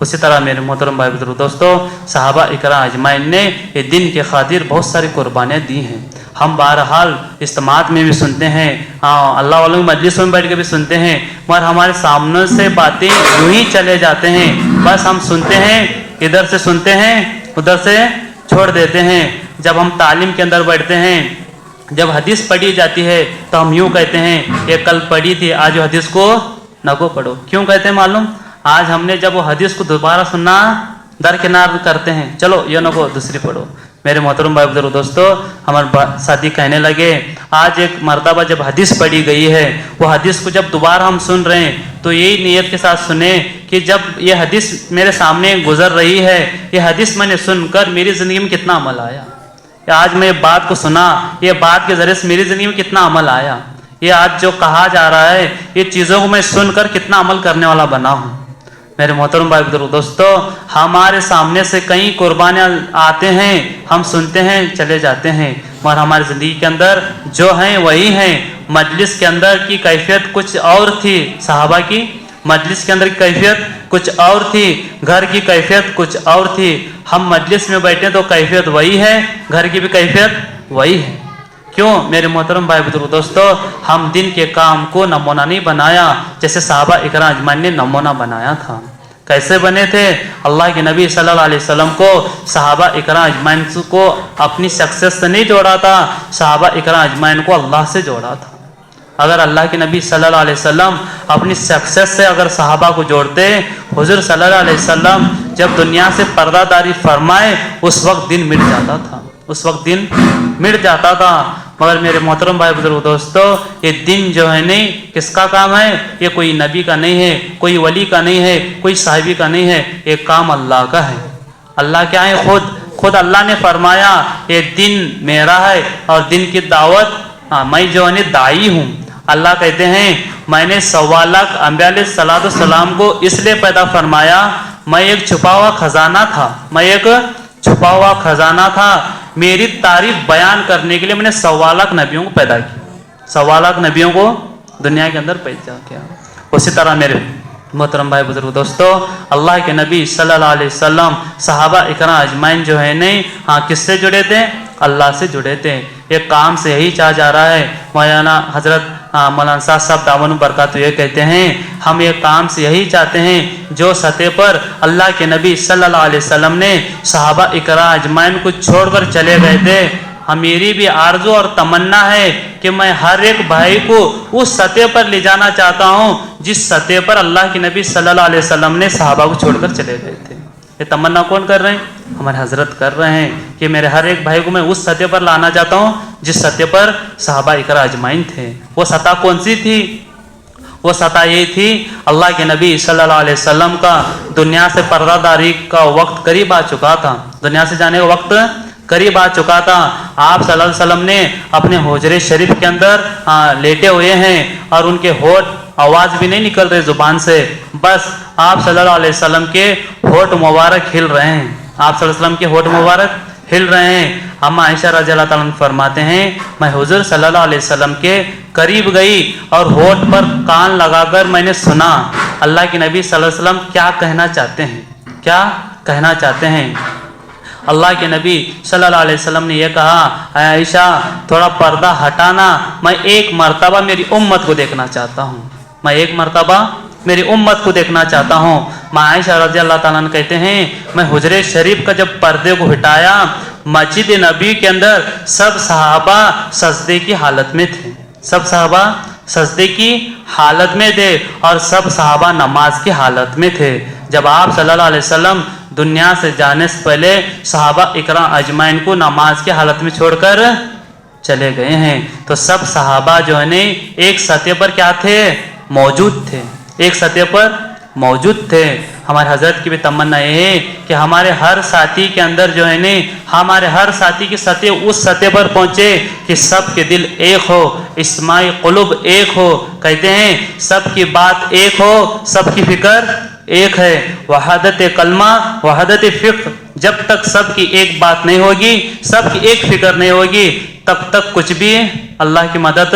उसी तरह मेरे मोहतरम भाई बुजुर्ग दोस्तों, साहबा इकराम अजमाइन ने ये दिन के खातिर बहुत सारी कुर्बानियाँ दी हैं। हम बहरहाल इज्तिमात में भी सुनते हैं, हाँ अल्लाह वालों की मजलिसों में बैठ के भी सुनते हैं, मगर हमारे सामने से बातें यूँ ही चले जाते हैं। बस हम सुनते हैं, इधर से सुनते हैं उधर से छोड़ देते हैं। जब हम तालीम के अंदर बैठते हैं, जब हदीस पढ़ी जाती है तो हम यूँ कहते हैं ये कल पढ़ी थी, आज हदीस को न को पढ़ो। क्यों कहते हैं मालूम? आज हमने जब वो हदीस को दोबारा सुनना दरकिनार करते हैं, चलो ये न को दूसरी पढ़ो। मेरे मोहतरम भाई बुजुर्ग दोस्तों, हमारे साथी कहने लगे आज एक मरतबा जब हदीस पढ़ी गई है, वो हदीस को जब दोबारा हम सुन रहे हैं तो यही नीयत के साथ सुने कि जब ये हदीस मेरे सामने गुजर रही है, ये हदीस मैंने सुनकर मेरी ज़िंदगी में कितना अमल आया। आज मैं बात को सुना, ये बात के ज़रिए से मेरी ज़िंदगी में कितना अमल आया। ये आज जो कहा जा रहा है, ये चीज़ों को मैं सुनकर कितना अमल करने वाला बना हूँ। मेरे मोहतरम भाई बुजुर्ग दोस्तों, हमारे सामने से कई कुर्बानियाँ आते हैं, हम सुनते हैं चले जाते हैं, मगर हमारी ज़िंदगी के अंदर जो हैं वही हैं। मजलिस के अंदर की कैफियत कुछ और थी, सहाबा की मजलिस के अंदर की कैफियत कुछ और थी, घर की कैफियत कुछ और थी। हम मजलिस में बैठे तो कैफियत वही है, घर की भी कैफियत वही है। क्यों मेरे मोहतरम भाई बुजुर्ग दोस्तों, हम दिन के काम को नमूना नहीं बनाया जैसे साहबा इकराम अजमाइन ने नमूना बनाया था। कैसे बने थे? अल्लाह के नबी सल्लल्लाहु अलैहि वसल्लम को साहबा इकराम अजमाइन को अपनी शख्सियत से नहीं जोड़ा था, साहबा इकराम अजमाइन को अल्लाह से जोड़ा था। अगर अल्लाह के नबी सल्लल्लाहु अलैहि वसल्लम अपनी शख्सियत से अगर साहबा को जोड़ते, हुजूर सल्लल्लाहु अलैहि वसल्लम जब दुनिया से पर्दादारी फरमाए उस वक्त दिन मिट जाता था। उस वक्त दिन मिट जाता था। मगर मेरे मोहतरम भाई बुजुर्ग दोस्तों, ये दिन जो है नहीं किसका काम है? ये कोई नबी का नहीं है, कोई वली का नहीं है, कोई साहिबी का नहीं है, ये काम अल्लाह का है। अल्लाह क्या है? खुद अल्लाह ने फरमाया ये दिन मेरा है और दिन की दावत मैं जो है दाई हूँ। अल्लाह कहते हैं मैंने 1.25 लाख अंबिया अलैहिस्सलाम को इसलिए पैदा फरमाया, मैं एक छुपा हुआ खजाना था, मैं एक छुपा हुआ खजाना था। मेरी तारीफ बयान करने के लिए मैंने 1.25 लाख नबियों को पैदा किया, 1.25 लाख नबियों को दुनिया के अंदर पैदा किया। उसी तरह मेरे मोहतरम भाई बुजुर्ग दोस्तों, अल्लाह के नबी सल्लल्लाहु अलैहि वसल्लम सहाबा इकराम अजमाइन जो है नहीं किससे जुड़े थे? अल्लाह से जुड़े थे। ये काम से यही चाहा जा रहा है। मौलाना हजरत मौलाना साहब दामन बरकत ये कहते हैं हम ये काम से यही चाहते हैं जो सतह पर अल्लाह के नबी सल्लल्लाहु अलैहि वसल्लम ने सहाबा इकराम अजमाइन को छोड़कर चले गए थे। मेरी भी आरज़ू और तमन्ना है कि मैं हर एक भाई को उस सतह पर ले जाना चाहता हूँ जिस सतह पर अल्लाह के नबी सल्लल्लाहु अलैहि वसल्लम ने सहाबा को छोड़कर चले गए थे। ये तमन्ना कौन कर रहे हैं? हमारे हजरत कर रहे हैं कि मेरे हर एक भाई को मैं उस सतह पर लाना चाहता हूँ जिस सतह पर सहाबा इकराम अजमाइन थे। वो सतह कौन सी थी? वो सतह ये थी अल्लाह के नबी सल्लल्लाहु अलैहि वसल्लम का दुनिया से पर्दादारी का वक्त करीब आ चुका था, दुनिया से जाने का वक्त करीब आ चुका था। आप सल्लल्लाहु अलैहि वसल्लम ने अपने हुजरे शरीफ के अंदर लेटे हुए हैं और उनके होठ आवाज़ भी नहीं निकल रही ज़ुबान से, बस आप सल्लल्लाहु अलैहि वसल्लम के होठ मुबारक हिल रहे हैं, आप सल्लल्लाहु अलैहि वसल्लम के होठ मुबारक हिल रहे हैं। हम आयशा रज़ियल्लाहु ताला अन्हा फरमाते हैं मैं हुजूर सल्लल्लाहु अलैहि वसल्लम के करीब गई और होठ पर कान लगाकर मैंने सुना अल्लाह के नबी सल्लल्लाहु अलैहि वसल्लम क्या कहना चाहते हैं, क्या कहना चाहते हैं। अल्लाह के नबी सल्लल्लाहु अलैहि वसल्लम ने यह कहा आयशा थोड़ा पर्दा हटाना, मैं एक मर्तबा मेरी उम्मत को देखना चाहता हूँ, मैं एक मर्तबा मेरी उम्मत को देखना चाहता हूँ। माँ आयशा रज़ियल्लाहु ताला अन्हा कहते हैं मैं हुजरे शरीफ का जब पर्दे को हटाया मस्जिद नबी के अंदर सब सहाबा सजदे की हालत में थे, सब सहाबा सजदे की हालत में थे और सब सहाबा नमाज की हालत में थे। जब आप सल्लल्लाहु अलैहि वसल्लम दुनिया से जाने से पहले सहाबा इकराम अजमाइन को नमाज की हालत में छोड़कर चले गए हैं, तो सब सहाबा जो है ने एक सतह पर क्या थे? मौजूद थे, एक सतह पर मौजूद थे। हमारे हजरत की भी तमन्ना ये है कि हमारे हर साथी के अंदर जो है ने हमारे हर साथी की सतह उस सतह पर पहुँचे कि सब के दिल एक हो, इस्माई कुलूब एक हो। कहते हैं सब की बात एक हो, सबकी फिक्र एक है। वहादत कलमा वहादत फ़िक्र, जब तक सबकी एक बात नहीं होगी, सबकी एक फिक्र नहीं होगी, तब तक कुछ भी अल्लाह की मदद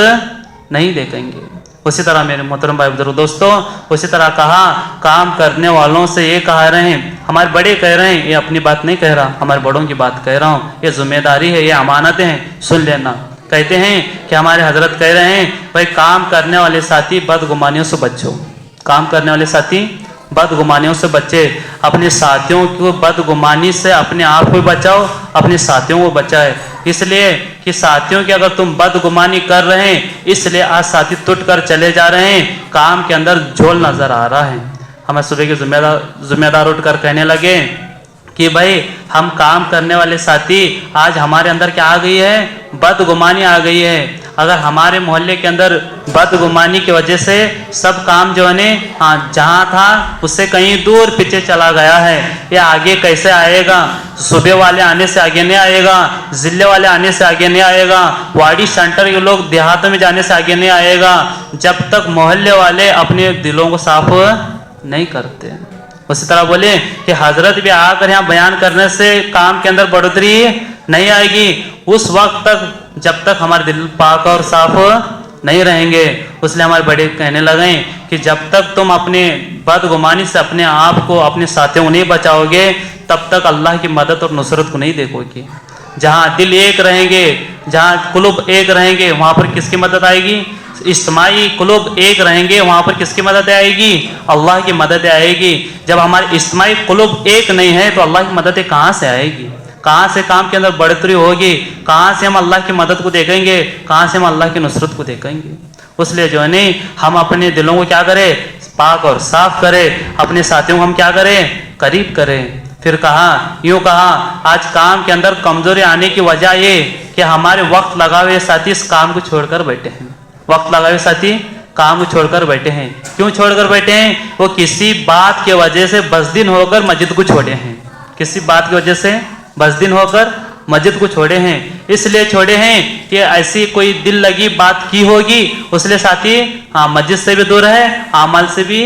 नहीं देखेंगे। उसी तरह मेरे मोहतरम भाई बुजुर्ग दोस्तों, उसी तरह कहा काम करने वालों से ये कह रहे हैं, हमारे बड़े कह रहे हैं, ये अपनी बात नहीं कह रहा, हमारे बड़ों की बात कह रहा हूँ, ये जिम्मेदारी है, ये अमानतें हैं, सुन लेना। कहते हैं कि हमारे हजरत कह रहे हैं भाई काम करने वाले साथी बदगुमानियों से बचो, काम करने वाले साथी बदगुमानियों से बचे, अपने साथियों को बदगुमानी से अपने आप को बचाओ, अपने साथियों को बचाए। इसलिए कि साथियों की अगर तुम बदगुमानी कर रहे हैं इसलिए आज साथी टूट कर चले जा रहे हैं, काम के अंदर झोल नजर आ रहा है। हमें सुबह के जिम्मेदार उठकर कहने लगे कि भाई हम काम करने वाले साथी आज हमारे अंदर क्या आ गई है? बदगुमानी आ गई है। अगर हमारे मोहल्ले के अंदर बदगुमानी की वजह से सब काम जो है जहाँ था उससे कहीं दूर पीछे चला गया है, ये आगे कैसे आएगा? सुबह वाले आने से आगे नहीं आएगा, जिले वाले आने से आगे नहीं आएगा, वाड़ी सेंटर के लोग देहातों में जाने से आगे नहीं आएगा, जब तक मोहल्ले वाले अपने दिलों को साफ नहीं करते। उसी तरह बोले कि हजरत भी आकर यहाँ बयान करने से काम के अंदर बढ़ोतरी नहीं आएगी, उस वक्त तक जब तक हमारे दिल पाक और साफ नहीं रहेंगे। इसलिए हमारे बड़े कहने लगे कि जब तक तुम अपने बदगुमानी से अपने आप को अपने साथियों को नहीं बचाओगे तब तक अल्लाह की मदद और नुसरत को नहीं देखोगे। जहाँ दिल एक रहेंगे, जहाँ कुलूब एक रहेंगे, वहाँ पर किसकी मदद आएगी? इस्माई कुलूब एक रहेंगे, वहाँ पर किसकी मदद आएगी? अल्लाह की मदद आएगी। जब हमारे इस्माई कुलूब एक नहीं है तो अल्लाह की मदद कहाँ से आएगी? कहाँ से काम के अंदर बढ़ोतरी होगी? कहाँ से हम अल्लाह की मदद को देखेंगे? कहाँ से हम अल्लाह की नुसरत को देखेंगे? इसलिए जो है नहीं हम अपने दिलों को क्या करें? पाक और साफ करें, अपने साथियों को हम क्या करें? करीब करें। फिर कहा, यूं कहा, आज काम के अंदर कमजोरी आने की वजह ये कि हमारे वक्त लगाए हुए साथी इस काम को छोड़कर बैठे हैं। वक्त लगाए हुए साथी काम को छोड़कर बैठे हैं। क्यों छोड़कर बैठे हैं? वो किसी बात की वजह से बसदिन होकर मस्जिद को छोड़े हैं। किसी बात की वजह से बसदिन होकर मस्जिद को छोड़े हैं। इसलिए छोड़े हैं कि ऐसी कोई दिल लगी बात की होगी, उसलिए साथी मस्जिद से भी दूर है, अमल से भी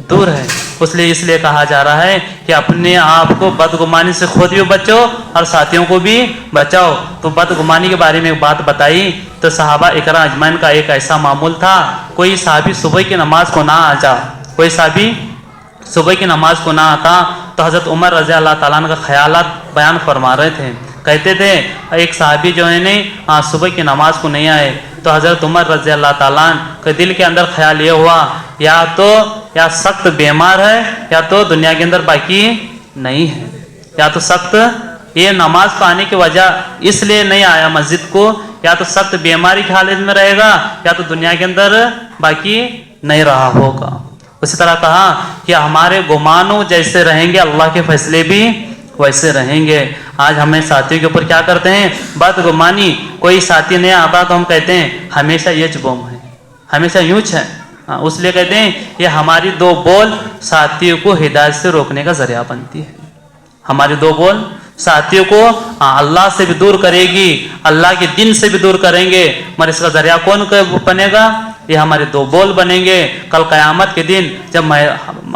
दूर है। इसलिए कहा जा रहा है कि अपने आप को बदगुमानी से खुद भी बचो और साथियों को भी बचाओ। तो बदगुमानी के बारे में एक बात बताई तो सहाबा इकराम अजमैन का एक ऐसा मामूल था, कोई साहबी सुबह की नमाज को ना आता, कोई साहबी सुबह की नमाज को ना आता तो हज़रत उमर रज़ी अल्लाह ताला अन्हु का ख्यालात बयान फरमा रहे थे। कहते थे एक साहबी जो है ने सुबह की नमाज को नहीं आए तो हज़रत उमर रज़ी अल्लाह ताला अन्हु के दिल के अंदर ख्याल ये हुआ, या सख्त बीमार है या तो दुनिया के अंदर बाकी नहीं है, या तो सख्त ये नमाज को आने की वजह इसलिए नहीं आया मस्जिद को, या तो सख्त बीमारी की हालत में रहेगा या तो दुनिया के अंदर बाकी नहीं रहा होगा। उसी तरह कहा कि हमारे गुमानों जैसे रहेंगे अल्लाह के फैसले भी वैसे रहेंगे। आज हमें साथियों के ऊपर क्या करते हैं? बदगुमानी। कोई साथी नहीं आता तो हम कहते हैं हमेशा ये गुम है, हमेशा यूं है। उसलिए कहते हैं ये हमारी दो बोल साथियों को हिदायत से रोकने का जरिया बनती है। हमारी दो बोल साथियों को अल्लाह से भी दूर करेगी, अल्लाह के दिन से भी दूर करेंगे, मगर इसका जरिया कौन बनेगा? ये हमारे दो बोल बनेंगे। कल क़यामत के दिन जब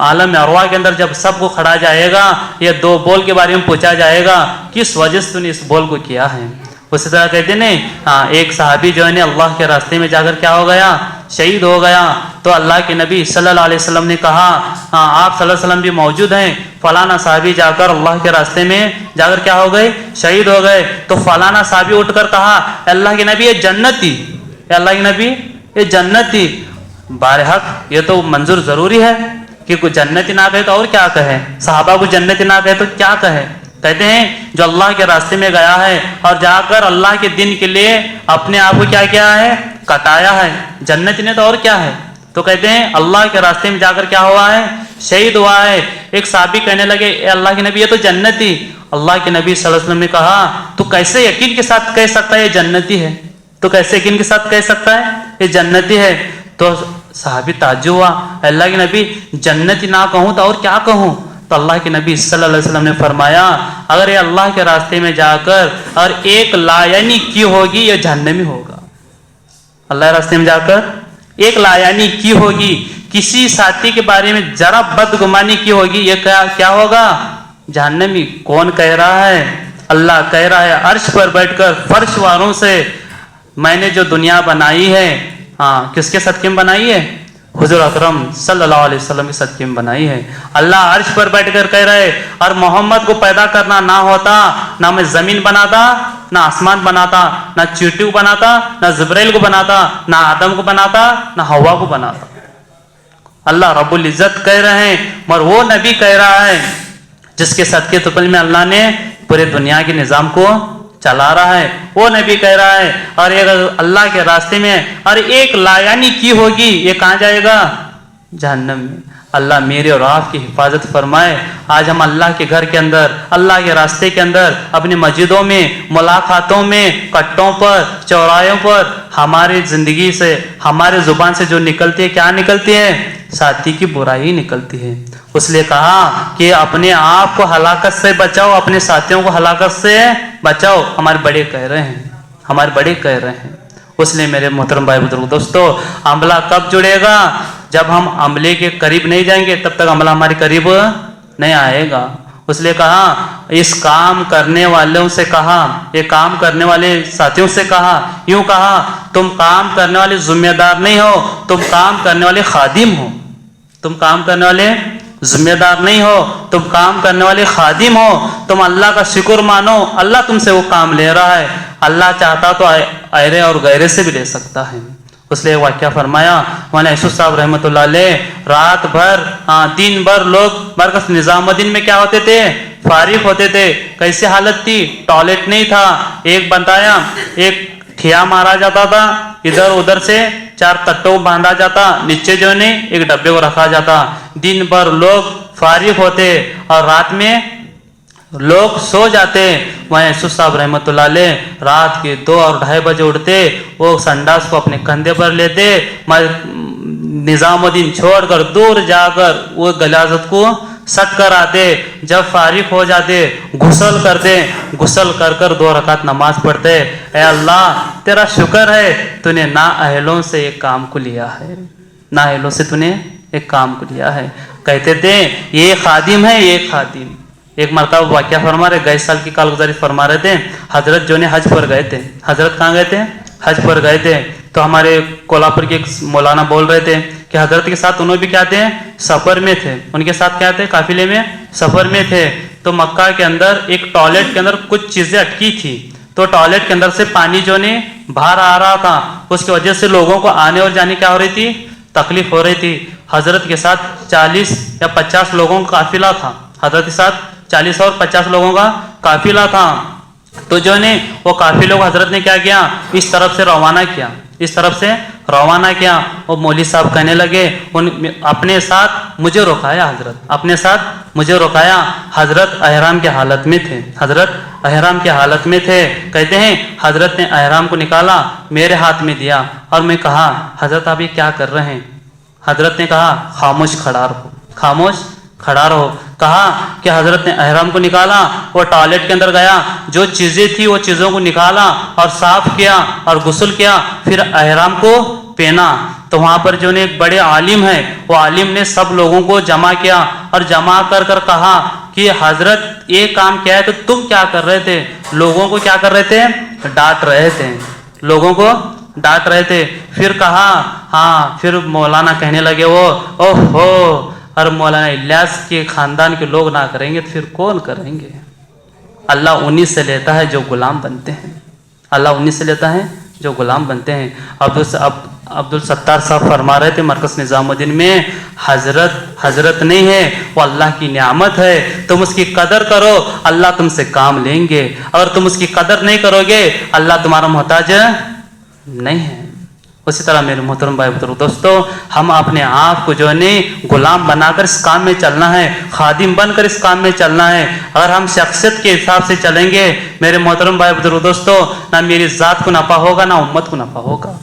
आलम अरवाह के अंदर जब सबको खड़ा जाएगा, ये दो बोल के बारे में पूछा जाएगा किस वजह से तूने इस बोल को किया है। उसी तरह कहते नहीं एक सहाबी जो है अल्लाह के रास्ते में जाकर क्या हो गया? शहीद हो गया। तो अल्लाह के नबी सल्लल्लाहु अलैहि वसल्लम ने कहा आप सल्लल्लाहु अलैहि वसल्लम भी मौजूद हैं, फलाना साहबी जाकर अल्लाह के रास्ते में जाकर क्या हो गए? शहीद हो गए। तो फलाना साहबी उठकर कहा अल्लाह के नबी ये जन्नती, अल्लाह के नबी ये जन्नती। बारहक ये तो मंजूर जरूरी है कि कोई जन्नती ना कहे तो और क्या कहे, सहाबा को जन्नती ना कहे तो क्या कहे। कहते हैं जो अल्लाह के रास्ते में गया है और जाकर अल्लाह के दिन के लिए अपने आप को क्या किया है? कटाया है, जन्नती ने तो और क्या है। तो कहते हैं अल्लाह के रास्ते में जाकर क्या हुआ है? शहीद हुआ है। एक साहबी कहने लगे अल्लाह के नबी ये तो जन्नती। अल्लाह के नबी सल्लल्लाहु अलैहि वसल्लम ने कहा तू कैसे यकीन के साथ कह सकता है ये जन्नती है? तो कैसे यकीन के साथ कह सकता है ये जन्नती है? तो साहबी ताज्जुब हुआ, अल्लाह के नबी जन्नती ना कहूँ तो और क्या कहूँ? तो अल्लाह के नबी सल्लल्लाहु अलैहि वसल्लम ने फरमाया अगर ये अल्लाह के रास्ते में जाकर और एक लायानी की होगी ये जहन्नमी होगा। अल्लाह के रास्ते में जाकर एक लायानी की होगी, किसी साथी के बारे में जरा बदगुमानी की होगी, ये क्या होगा? जहन्नमी। कौन कह रहा है? अल्लाह कह रहा है अर्श पर बैठकर फर्श वालों से मैंने जो दुनिया बनाई है किसके सदक़े में बनाई है? हुजूर अकरम सल्लल्लाहु अलैहि वसल्लम के सदक़े में बनाई है। अल्लाह अर्श पर बैठकर कह रहे और मोहम्मद को पैदा करना ना होता ना मैं जमीन बनाता, ना आसमान बनाता, ना चींटी को बनाता, ना जिब्राइल को बनाता, ना आदम को बनाता, ना हवा को बनाता। अल्लाह रब्बुल इज्जत कह रहे हैं, मगर वो नबी कह रहा है जिसके सदक़े तुफल में अल्लाह ने पूरे दुनिया के निज़ाम को चला रहा है, वो नबी कह रहा है। और ये अल्लाह के रास्ते में और एक लायानी की होगी, ये कहाँ जाएगा? जहन्नम में। अल्लाह मेरे और आपकी हिफाजत फरमाए। आज हम अल्लाह के घर के अंदर, अल्लाह के रास्ते के अंदर, अपनी मस्जिदों में, मुलाकातों में, कट्टों पर, चौराहों पर हमारी ज़िंदगी से, हमारे ज़ुबान से जो निकलती है क्या निकलती है? साथी की बुराई निकलती है। उसलिए कहा कि अपने आप को हलाकत से बचाओ, अपने साथियों को हलाकत से बचाओ। हमारे बड़े कह रहे हैं, हमारे बड़े कह रहे हैं। इसलिए मेरे मोहतरम भाई बुजुर्ग दोस्तों, अमला कब जुड़ेगा? जब हम अमले के करीब नहीं जाएंगे तब तक अमला हमारे करीब नहीं आएगा। इसलिए कहा इस काम करने वालों से कहा, ये काम करने वाले साथियों से कहा, यूं कहा तुम काम करने वाले जिम्मेदार नहीं हो, तुम काम करने वाले खादिम हो। तुम काम करने वाले जिम्मेदार नहीं हो, तुम काम करने वाले खादिम हो। तुम अल्लाह का शुक्र मानो, अल्लाह तुमसे वो काम ले रहा है। अल्लाह चाहता तो अहरे और गैरे से भी ले सकता है। इसलिए वाक़या फरमाया मौलाना यूसुफ साहब रहमतुल्लाह अलैह, रात भर दिन भर लोग मरकज़ निज़ामुद्दीन में क्या होते थे? फारिग होते थे। कैसी हालत थी? टॉयलेट नहीं था। एक बताया एक ठिया मारा जाता था, इधर उधर से 4 तट्टों बांधा जाता, नीचे जो है एक डब्बे को रखा जाता। दिन भर लोग फारिग होते और रात में लोग सो जाते। वहीं यूसुफ साहब रहमतुल्लाह अलैह रात के 2 और 2:30 बजे उठते, वो संडास को अपने कंधे पर लेते, निजामुद्दीन छोड़कर दूर जाकर वो गलाजत को सट कर आते। जब फारिग हो जाते गुसल करते, गुसल कर कर 2 रकात नमाज पढ़ते। ए अल्लाह तेरा शुक्र है तूने ना अहलों से एक काम को लिया है, ना अहलों से तूने एक काम को लिया है। कहते थे ये खादिम है, ये खादिम। एक मरतबा वाक़या फरमा रहे, गए साल की कालगुजारी फरमा रहे थे, हजरत जो ने हज पर गए थे। हजरत कहाँ गए थे? हज पर गए थे। तो हमारे कोल्हापुर के एक मौलाना बोल रहे थे कि हजरत के साथ उन्होंने भी क्या थे, सफ़र में थे। उनके साथ क्या थे, काफिले में सफ़र में थे। तो मक्का के अंदर एक टॉयलेट के अंदर कुछ चीज़ें अटकी थी, तो टॉयलेट के अंदर से पानी जो ने बाहर आ रहा था, उसकी वजह से लोगों को आने और जाने क्या हो रही थी, तकलीफ हो रही थी। हजरत के साथ 40 या 50 लोगों का काफिला था। हजरत के साथ 40 और 50 लोगों का काफिला था। तो जो ने वो काफिलों को हजरत ने क्या किया, इस तरफ से रवाना किया, इस तरफ से रवाना किया। और मौली साहब कहने लगे उन अपने साथ मुझे रुकाया, हजरत अपने साथ मुझे रुकाया। हजरत अहराम के हालत में थे, हजरत अहराम के हालत में थे। कहते हैं हजरत ने अहराम को निकाला, मेरे हाथ में दिया और मैं कहा हजरत आप ये क्या कर रहे हैं? हजरत ने कहा खामोश खड़ा रहो, खामोश खड़ा रहो। कहा कि हजरत ने अहराम को निकाला, वो टॉयलेट के अंदर गया, जो चीज़ें थी वो चीज़ों को निकाला और साफ किया और गुस्ल किया, फिर अहराम को पहना। तो वहाँ पर जो ने एक बड़े आलिम है, वो आलिम ने सब लोगों को जमा किया और जमा कर कर कहा कि हजरत ये काम क्या है, तो तुम क्या कर रहे थे? लोगों को क्या कर रहे थे? डांट रहे थे, लोगों को डांट रहे थे। फिर कहा हाँ, फिर मौलाना कहने लगे वो ओहो, और मौलाना इलियास के खानदान के लोग ना करेंगे तो फिर कौन करेंगे? अल्लाह उन्हीं से लेता है जो गुलाम बनते हैं, अल्लाह उन्हीं से लेता है जो गुलाम बनते हैं। अब्दुल सत्तार साहब फरमा रहे थे मरकज़ निज़ामुद्दीन में, हजरत नहीं है, वो अल्लाह की नियामत है, तुम उसकी कदर करो, अल्लाह तुमसे काम लेंगे। अगर तुम उसकी कदर नहीं करोगे, अल्लाह तुम्हारा मोहताज नहीं है। उसी तरह मेरे मोहतरम भाई बुजुर्ग दोस्तों, हम अपने आप को जो है गुलाम बनाकर इस काम में चलना है, खादिम बनकर इस काम में चलना है। अगर हम शख्सियत के हिसाब से चलेंगे मेरे मोहतरम भाई बुजुर्ग दोस्तों, ना मेरी ज़ात को नफ़ा होगा ना उम्मत को नफ़ा होगा।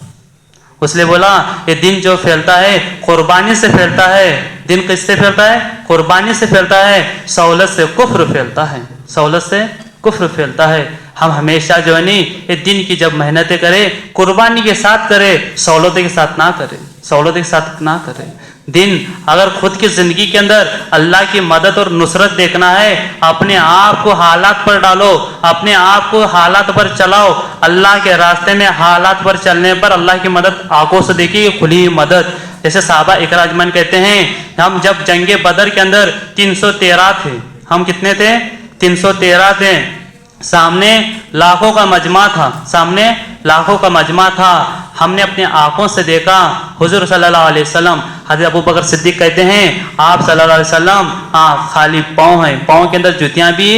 उसने बोला ये दिन जो फैलता है कुर्बानी से फैलता है। दिन किससे फैलता है? कुर्बानी से फैलता है। सहूलत से कुफ्र फैलता है, सहूलत से कुफ्र फैलता है। हम हमेशा जो है ये दिन की जब मेहनतें करें कुर्बानी के साथ करें, सहूलत के साथ ना करें, सहूलत के साथ ना करें। दिन अगर खुद की ज़िंदगी के अंदर अल्लाह की मदद और नुसरत देखना है, अपने आप को हालात पर डालो, अपने आप को हालात पर चलाओ। अल्लाह के रास्ते में हालात पर चलने पर अल्लाह की मदद आंखों से देखिए, खुली मदद। जैसे साहबा इकराम कहते हैं, हम जब जंगे बदर के अंदर 313 थे, हम कितने थे? 313 थे। सामने लाखों का मजमा था, सामने लाखों का मजमा था। हमने अपने आंखों से देखा हुजूर सल्लल्लाहु अलैहि वसल्लम। हज़रत अबू बकर सिद्दीक कहते हैं आप सल्लल्लाहु अलैहि वसल्लम खाली पाँव हैं, पाँव के अंदर जूतियाँ भी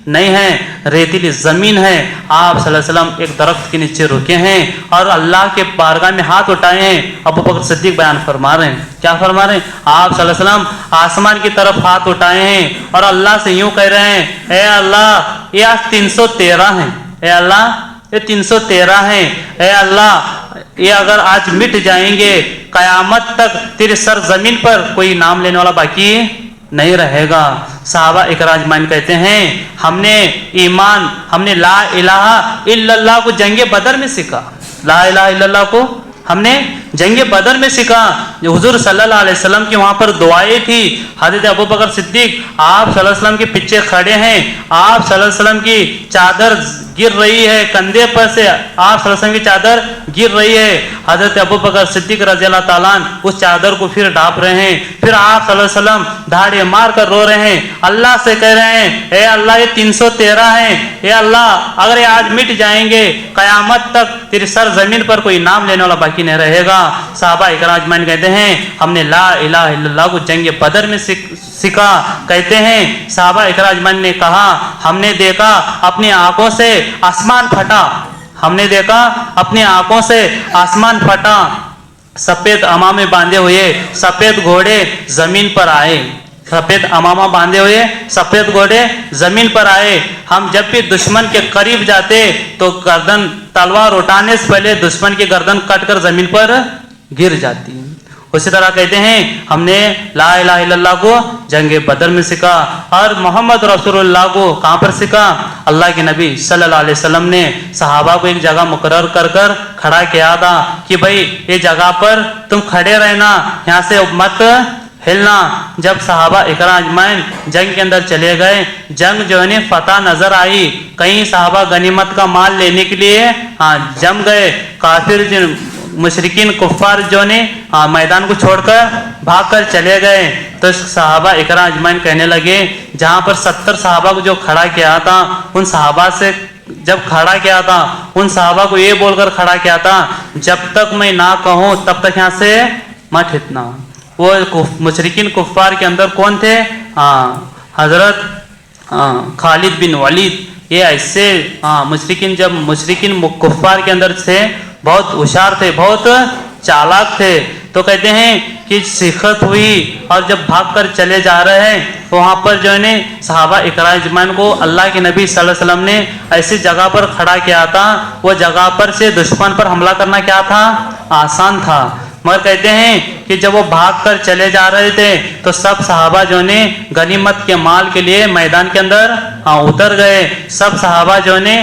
नहीं हैं, रेतीली ज़मीन है। आप सल्लल्लाहु अलैहि वसल्लम एक दरख्त के नीचे रुके हैं और अल्लाह के बारगाह में हाथ उठाए हैं। अबू बकर सिद्दीक बयान फरमा रहे हैं, क्या फरमा रहे हैं? आप सल्लल्लाहु अलैहि वसल्लम आसमान की तरफ हाथ उठाए हैं और अल्लाह से यूँ कह रहे हैं, ए अल्लाह ये आज 313 हैं, ए अल्लाह ये 313 हैं, ए अल्लाह ये अगर आज मिट जाएंगे कयामत तक तेरे सर जमीन पर कोई नाम लेने वाला बाकी नहीं रहेगा। साहबा इकराम कहते हैं हमने ईमान, हमने ला इलाहा इल्लल्लाह को जंगे बदर में सीखा, ला इलाहा इल्लल्लाह को हमने जंगे बदर में सीखा। जो हुजूर सल्लल्लाहु अलैहि वसल्लम की वहाँ पर दुआएं थी। हज़रत अबू बकर सिद्दीक आप सल्लल्लाहु अलैहि वसल्लम के पीछे खड़े हैं, आप सल्लल्लाहु अलैहि वसल्लम की चादर गिर रही है, कंधे पर से आप सल्लल्लाहु अलैहि वसल्लम की चादर गिर रही है। हज़रत अबू बकर सिद्दीक रज़ियल्लाहु ताला अन्हु उस चादर को फिर ढाँप रहे हैं। फिर आप सल्लल्लाहु अलैहि वसल्लम धाड़े मार कर रो रहे हैं, अल्लाह से कह रहे हैं, ए अल्लाह ये 313 हैं, ए अल्लाह अगर ये आज मिट जाएंगे कयामत तक तेरी सर जमीन पर कोई नाम लेने वाला बाकी नहीं रहेगा। साहबा इकराम कहते हैं हमने ला इलाहा इल्लल्लाह को जंगे बदर में सीखा। कहते हैं साहबा इकराम ने कहा हमने देखा अपनी आंखों से आसमान फटा, हमने देखा अपनी आंखों से आसमान फटा। सफेद अमामे बांधे हुए सफेद घोड़े जमीन पर आए, सफेद अमामा बांधे हुए सफेद घोड़े जमीन पर आए। हम जब भी दुश्मन के करीब जाते तो गर्दन तलवार उठाने से पहले दुश्मन की गर्दन कटकर जमीन पर गिर जाती। उसी तरह कहते हैं हमने ला इलाहा इल्लल्लाह को जंग बदर में सीखा और मोहम्मद रसूलुल्लाह को कहाँ पर सीखा? अल्लाह के नबी सल्लल्लाहु अलैहि वसल्लम ने सहाबा को एक जगह मुकर्रर कर कर खड़ा किया था कि भाई ये जगह पर तुम खड़े रहना, यहाँ से मत हिलना। जब सहाबा इकराम अजमैन जंग के अंदर चले गए, जंग जो है फतह नजर आई, कई सहाबा गनीमत का माल लेने के लिए जम गए। काफिर मुशरिकीन कुफ्फार जो ने मैदान को छोड़कर भागकर चले गए। तो सहाबा इकराम अजमैन कहने लगे, जहाँ पर 70 सहाबा को जो खड़ा किया था उन सहाबा से जब खड़ा किया था उन सहाबा को ये बोलकर खड़ा किया था, जब तक मैं ना कहूँ तब तक यहाँ से मत हिलना। वो मुशरिकीन कुफ्फार के अंदर कौन थे? हजरत खालिद बिन वलीद। ये ऐसे मुशरिकीन जब मुशरिकीन कुफ्फार के अंदर से बहुत होशियार थे, बहुत चालाक थे। तो कहते हैं कि शिकस्त हुई और जब भागकर चले जा रहे हैं तो वहाँ पर जो है सहाबा इकराम अजमैन को अल्लाह के नबी सल्लल्लाहु अलैहि वसल्लम ने ऐसी जगह पर खड़ा किया था, वो जगह पर से दुश्मन पर हमला करना क्या था? आसान था। मगर कहते हैं कि जब वो भाग कर चले जा रहे थे तो सब सहाबा जो ने गनीमत के माल के लिए मैदान के अंदर उतर गए। सब सहाबा जो ने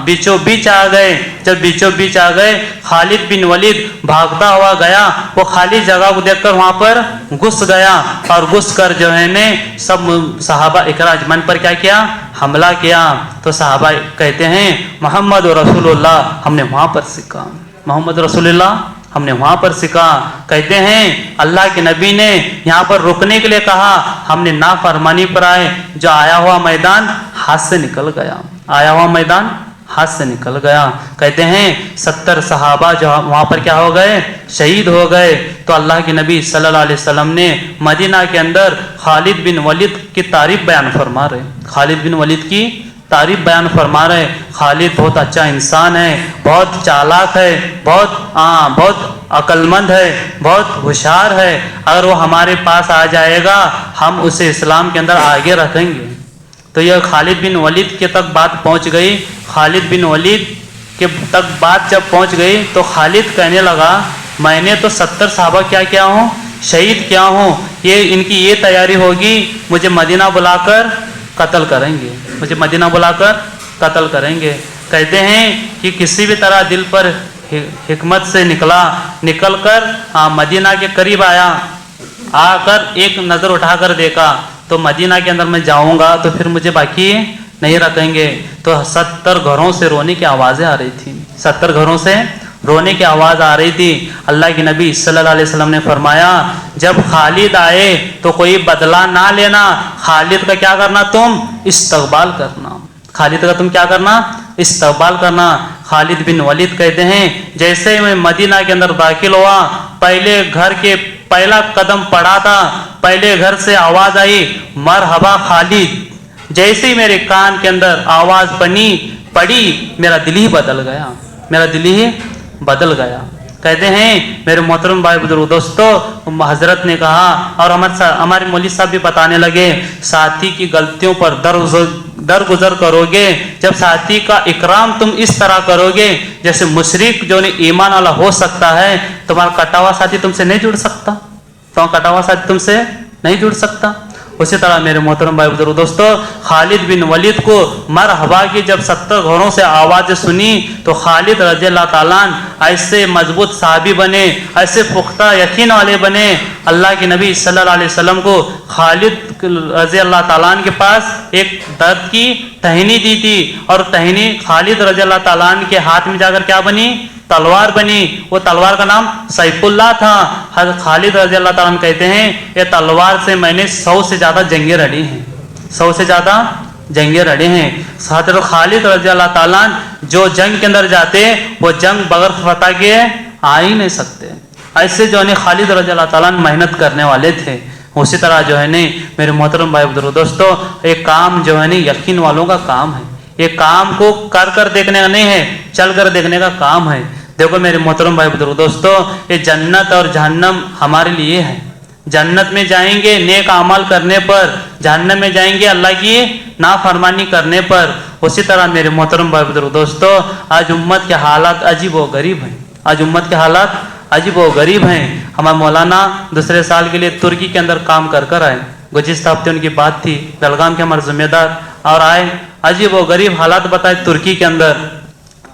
बीचों बीच आ गए। जब बीचों बीच आ गए, खालिद बिन वलीद भागता हुआ गया, वो खाली जगह को देखकर वहां पर घुस गया और घुस कर जो है ने सब सहाबा इकराम अजमैन पर क्या किया? हमला किया। तो सहाबा कहते हैं मोहम्मद रसूलुल्लाह हमने वहां पर सीखा, मोहम्मद रसूलुल्लाह हमने वहां पर सीखा। कहते हैं अल्लाह के नबी ने यहाँ पर रुकने के लिए कहा, हमने नाफरमानी पर आए, जो आया हुआ मैदान हाथ से निकल गया, आया हुआ मैदान हाथ से निकल गया। कहते हैं 70 सहाबा जो वहां पर क्या हो गए? शहीद हो गए। तो अल्लाह के नबी सल्लल्लाहु अलैहि वसल्लम ने मदीना के अंदर खालिद बिन वलीद की तारीफ बयान फरमा रहे, खालिद बिन वलीद की तारीफ बयान फरमा रहे। खालिद बहुत अच्छा इंसान है, बहुत चालाक है, बहुत अक्लमंद है, बहुत होशियार है। अगर वो हमारे पास आ जाएगा हम उसे इस्लाम के अंदर आगे रखेंगे। तो यह खालिद बिन वलीद के तक बात पहुंच गई। खालिद बिन वलीद के तक बात जब पहुंच गई तो खालिद कहने लगा, मैंने तो 70 सहाबा क्या किया हूँ? शहीद किया हूँ। ये इनकी ये तैयारी होगी मुझे मदीना बुलाकर कत्ल करेंगे, मुझे मदीना बुलाकर कत्ल करेंगे। कहते हैं कि किसी भी तरह दिल पर हिकमत से निकल कर मदीना के करीब आया, आकर एक नज़र उठाकर देखा तो मदीना के अंदर मैं जाऊंगा तो फिर मुझे बाकी नहीं रखेंगे। तो 70 घरों से रोने की आवाज़ें आ रही थी, 70 घरों से रोने की आवाज़ आ रही थी। अल्लाह के नबी सल्लल्लाहु अलैहि वसल्लम ने फरमाया, जब खालिद आए तो कोई बदला ना लेना, खालिद का क्या करना? तुम इस्तकबाल करना, खालिद का तुम क्या करना? इस्तकबाल करना। खालिद बिन वलीद कहते हैं जैसे मैं मदीना के अंदर दाखिल हुआ, पहले घर के पहला कदम पड़ा था, पहले घर से आवाज़ आई मरहबा खालिद। जैसे ही मेरे कान के अंदर आवाज़ पड़ी मेरा दिल ही बदल गया, मेरा दिल ही बदल गया। कहते हैं मेरे मोहतरम भाई बुजुर्ग दोस्तों, हजरत ने कहा और हमारे मौलवी साहब भी बताने लगे, साथी की गलतियों पर दरगुजर करोगे, जब साथी का इकराम तुम इस तरह करोगे जैसे मुशरिक जो ईमान वाला हो सकता है, तुम्हारा कटा हुआ साथी तुमसे नहीं जुड़ सकता, तुम्हारा कटा हुआ साथी तुमसे नहीं जुड़ सकता। उसी तरह मेरे मोहतरम भाई बुजुर्ग दोस्तों, खालिद बिन वलीद को मरहबा की जब 70 घरों से आवाज़ सुनी तो खालिद रज़ी अल्लाह ताला ऐसे मजबूत साहबी बने, ऐसे पुख्ता यकीन वाले बने। अल्लाह के नबी सल्लल्लाहु अलैहि वसल्लम को खालिद रज़ी अल्लाह ताला के पास एक दर्द की टहनी दी थी और टहनी खालिद रज़ी अल्लाह ताला के हाथ में जाकर क्या बनी? तलवार बनी। वो तलवार का नाम सैफुल्लाह था। हज़रत खालिद रज़ी अल्लाह ताला कहते हैं ये तलवार से मैंने 100 से ज़्यादा जंगें लड़ी हैं, 100 से ज़्यादा जंगें लड़ी हैं। हज़रत खालिद रज़ी अल्लाह ताला जो जंग के अंदर जाते वो जंग बगैर फतह के आ ही नहीं सकते। ऐसे जो है खालिद रज़ी अल्लाह ताला मेहनत करने वाले थे। उसी तरह जो है मेरे मोहतरम भाई बुजुर्ग दोस्तों, एक काम जो है यकीन वालों का काम है। ये काम को कर देखने का नहीं है, चल कर देखने का काम है। देखो मेरे मोहतरम भाई बुजुर्ग दोस्तों, ये जन्नत और जहन्नम हमारे लिए है। जन्नत में जाएंगे नेक अमल करने पर, जहन्नम में जाएंगे अल्लाह की नाफरमानी करने पर। उसी तरह मेरे मोहतरम भाई बुजुर्ग दोस्तों, आज उम्मत के हालात अजीब व गरीब हैं। आज उम्मत के हालात अजीब व गरीब हैं। हमारे मौलाना दूसरे साल के लिए तुर्की के अंदर काम कर आए। गुज़िश्ता हफ्ते उनकी बात थी, बेलगाम के हमारे जिम्मेदार और आए, अजीब व गरीब हालात बताए तुर्की के अंदर।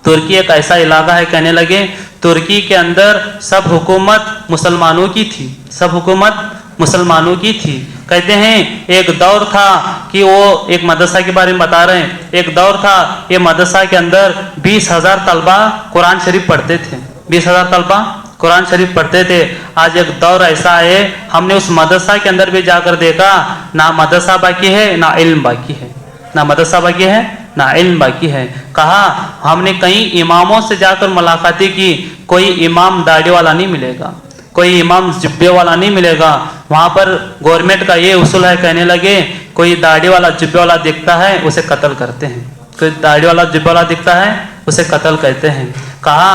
तुर्की एक ऐसा इलाका है, कहने लगे तुर्की के अंदर सब हुकूमत मुसलमानों की थी, सब हुकूमत मुसलमानों की थी। कहते हैं एक दौर था कि वो एक मदरसा के बारे में बता रहे हैं, एक दौर था ये मदरसा के अंदर 20,000 तलबा कुरान शरीफ पढ़ते थे, 20,000 तलबा कुरान शरीफ पढ़ते थे। आज एक दौर ऐसा है, हमने उस मदरसा के अंदर भी जाकर देखा, ना मदरसा बाकी है ना इल्म बाकी है, ना मदरसा बाकी है ना इल्म बाकी है। कहा हमने कई इमामों से जाकर मुलाकातें की, कोई इमाम दाढ़ी वाला नहीं मिलेगा, कोई इमाम जुब्बे वाला नहीं मिलेगा। वहाँ पर गवर्नमेंट का ये उसूल है, कहने लगे कोई दाढ़ी वाला जुब्बे वाला दिखता है उसे कत्ल करते हैं, कोई दाढ़ी वाला जुब्बे वाला दिखता है उसे कत्ल करते हैं। कहा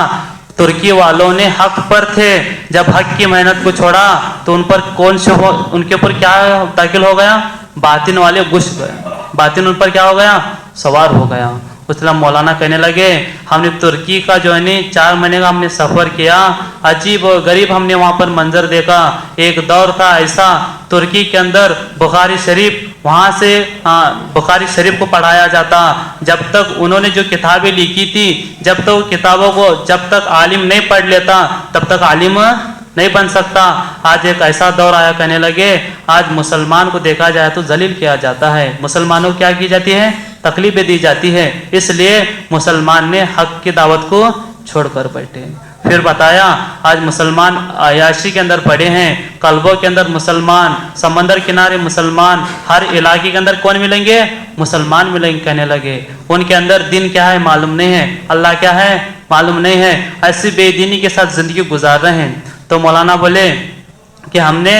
तुर्की वालों ने हक पर थे, जब हक की मेहनत को छोड़ा तो उन पर कौन से उनके ऊपर क्या दाखिल हो गया, बातिन वाले घुस गए, बातिन उन पर क्या हो गया, सवार हो गया। उसला मौलाना कहने लगे हमने तुर्की का जो है नी 4 महीने का हमने सफ़र किया, अजीब और गरीब हमने वहाँ पर मंजर देखा। एक दौर था ऐसा तुर्की के अंदर बुखारी शरीफ, वहाँ से बुखारी शरीफ को पढ़ाया जाता। जब तक उन्होंने जो किताबें लिखी थी, जब तक किताबों को जब तक आलिम नहीं पढ़ लेता तब तक आलिम नहीं बन सकता। आज एक ऐसा दौर आया, कहने लगे आज मुसलमान को देखा जाए तो जलील किया जाता है, मुसलमानों को क्या की जाती है, तकलीफें दी जाती है। इसलिए मुसलमान ने हक की दावत को छोड़कर बैठे। फिर बताया आज मुसलमान अयाशी के अंदर पड़े हैं, कल्बों के अंदर मुसलमान, समंदर किनारे मुसलमान, हर इलाके के अंदर कौन मिलेंगे, मुसलमान मिलेंगे। कहने लगे उनके अंदर दिन क्या है मालूम नहीं है, अल्लाह क्या है मालूम नहीं है, ऐसी बेदीनी के साथ ज़िंदगी गुजार रहे हैं। तो मौलाना बोले कि हमने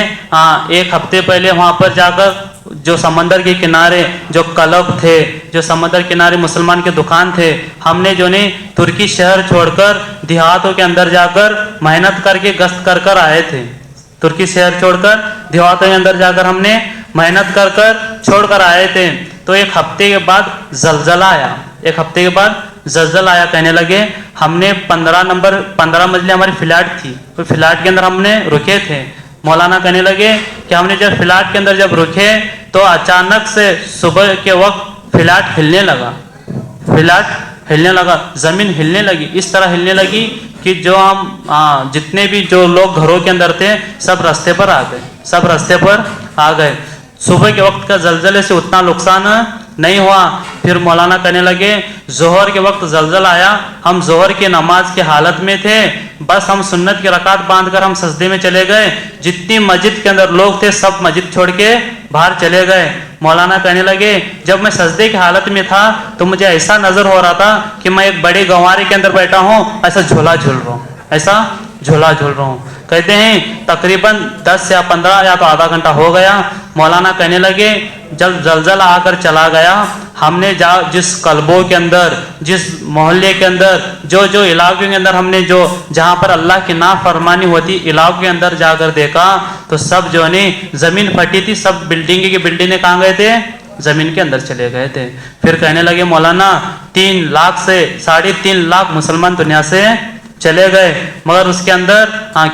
1 हफ्ते पहले वहाँ पर जाकर जो समंदर के किनारे जो क्लब थे, जो समंदर किनारे मुसलमान के दुकान थे, हमने जो नहीं तुर्की शहर छोड़कर देहातों के अंदर जाकर मेहनत करके गश्त कर आए थे। तुर्की शहर छोड़कर देहातों के अंदर जाकर हमने मेहनत कर छोड़कर आए थे। तो 1 हफ्ते के बाद जलजला आया, 1 हफ्ते के बाद जलजला आया। कहने लगे हमने 15 मंजिल हमारी फ्लैट थी, तो फ्लैट के अंदर हमने रुके थे। मौलाना कहने लगे कि हमने जब फ्लैट के अंदर जब रुके तो अचानक से सुबह के वक्त फ्लैट हिलने लगा, फ्लैट हिलने लगा, ज़मीन हिलने लगी, इस तरह हिलने लगी कि जो हम जितने भी जो लोग घरों के अंदर थे सब रास्ते पर आ गए, सब रास्ते पर आ गए। सुबह के वक्त का जलजले से उतना नुकसान नहीं हुआ। फिर मौलाना कहने लगे जोहर के वक्त जलजला आया, हम जोहर की नमाज के हालत में थे, बस हम सुन्नत की रकात बांधकर हम सजदे में चले गए। जितनी मस्जिद के अंदर लोग थे सब मस्जिद छोड़ के बाहर चले गए। मौलाना कहने लगे जब मैं सजदे की हालत में था तो मुझे ऐसा नजर हो रहा था कि मैं एक बड़े गंवारे के अंदर बैठा हूँ, ऐसा झूला झूल रहा हूँ, ऐसा झूला झूल रहा हूँ। कहते हैं तकरीबन 10 या 15 या तो आधा घंटा हो गया। मौलाना कहने लगे जब जलजला आकर चला गया, हमने जिस कल्बों के अंदर, जिस मोहल्ले के अंदर, जो जो इलाकों के अंदर हमने जो जहाँ पर अल्लाह की नाफरमानी होती इलाकों के अंदर जाकर देखा तो सब जो है ज़मीन फटी थी, सब बिल्डिंग की बिल्डिंगें कहाँ गए थे, ज़मीन के अंदर चले गए थे। फिर कहने लगे मौलाना 3 लाख से 3.5 लाख मुसलमान दुनिया से चले गए, मगर उसके अंदर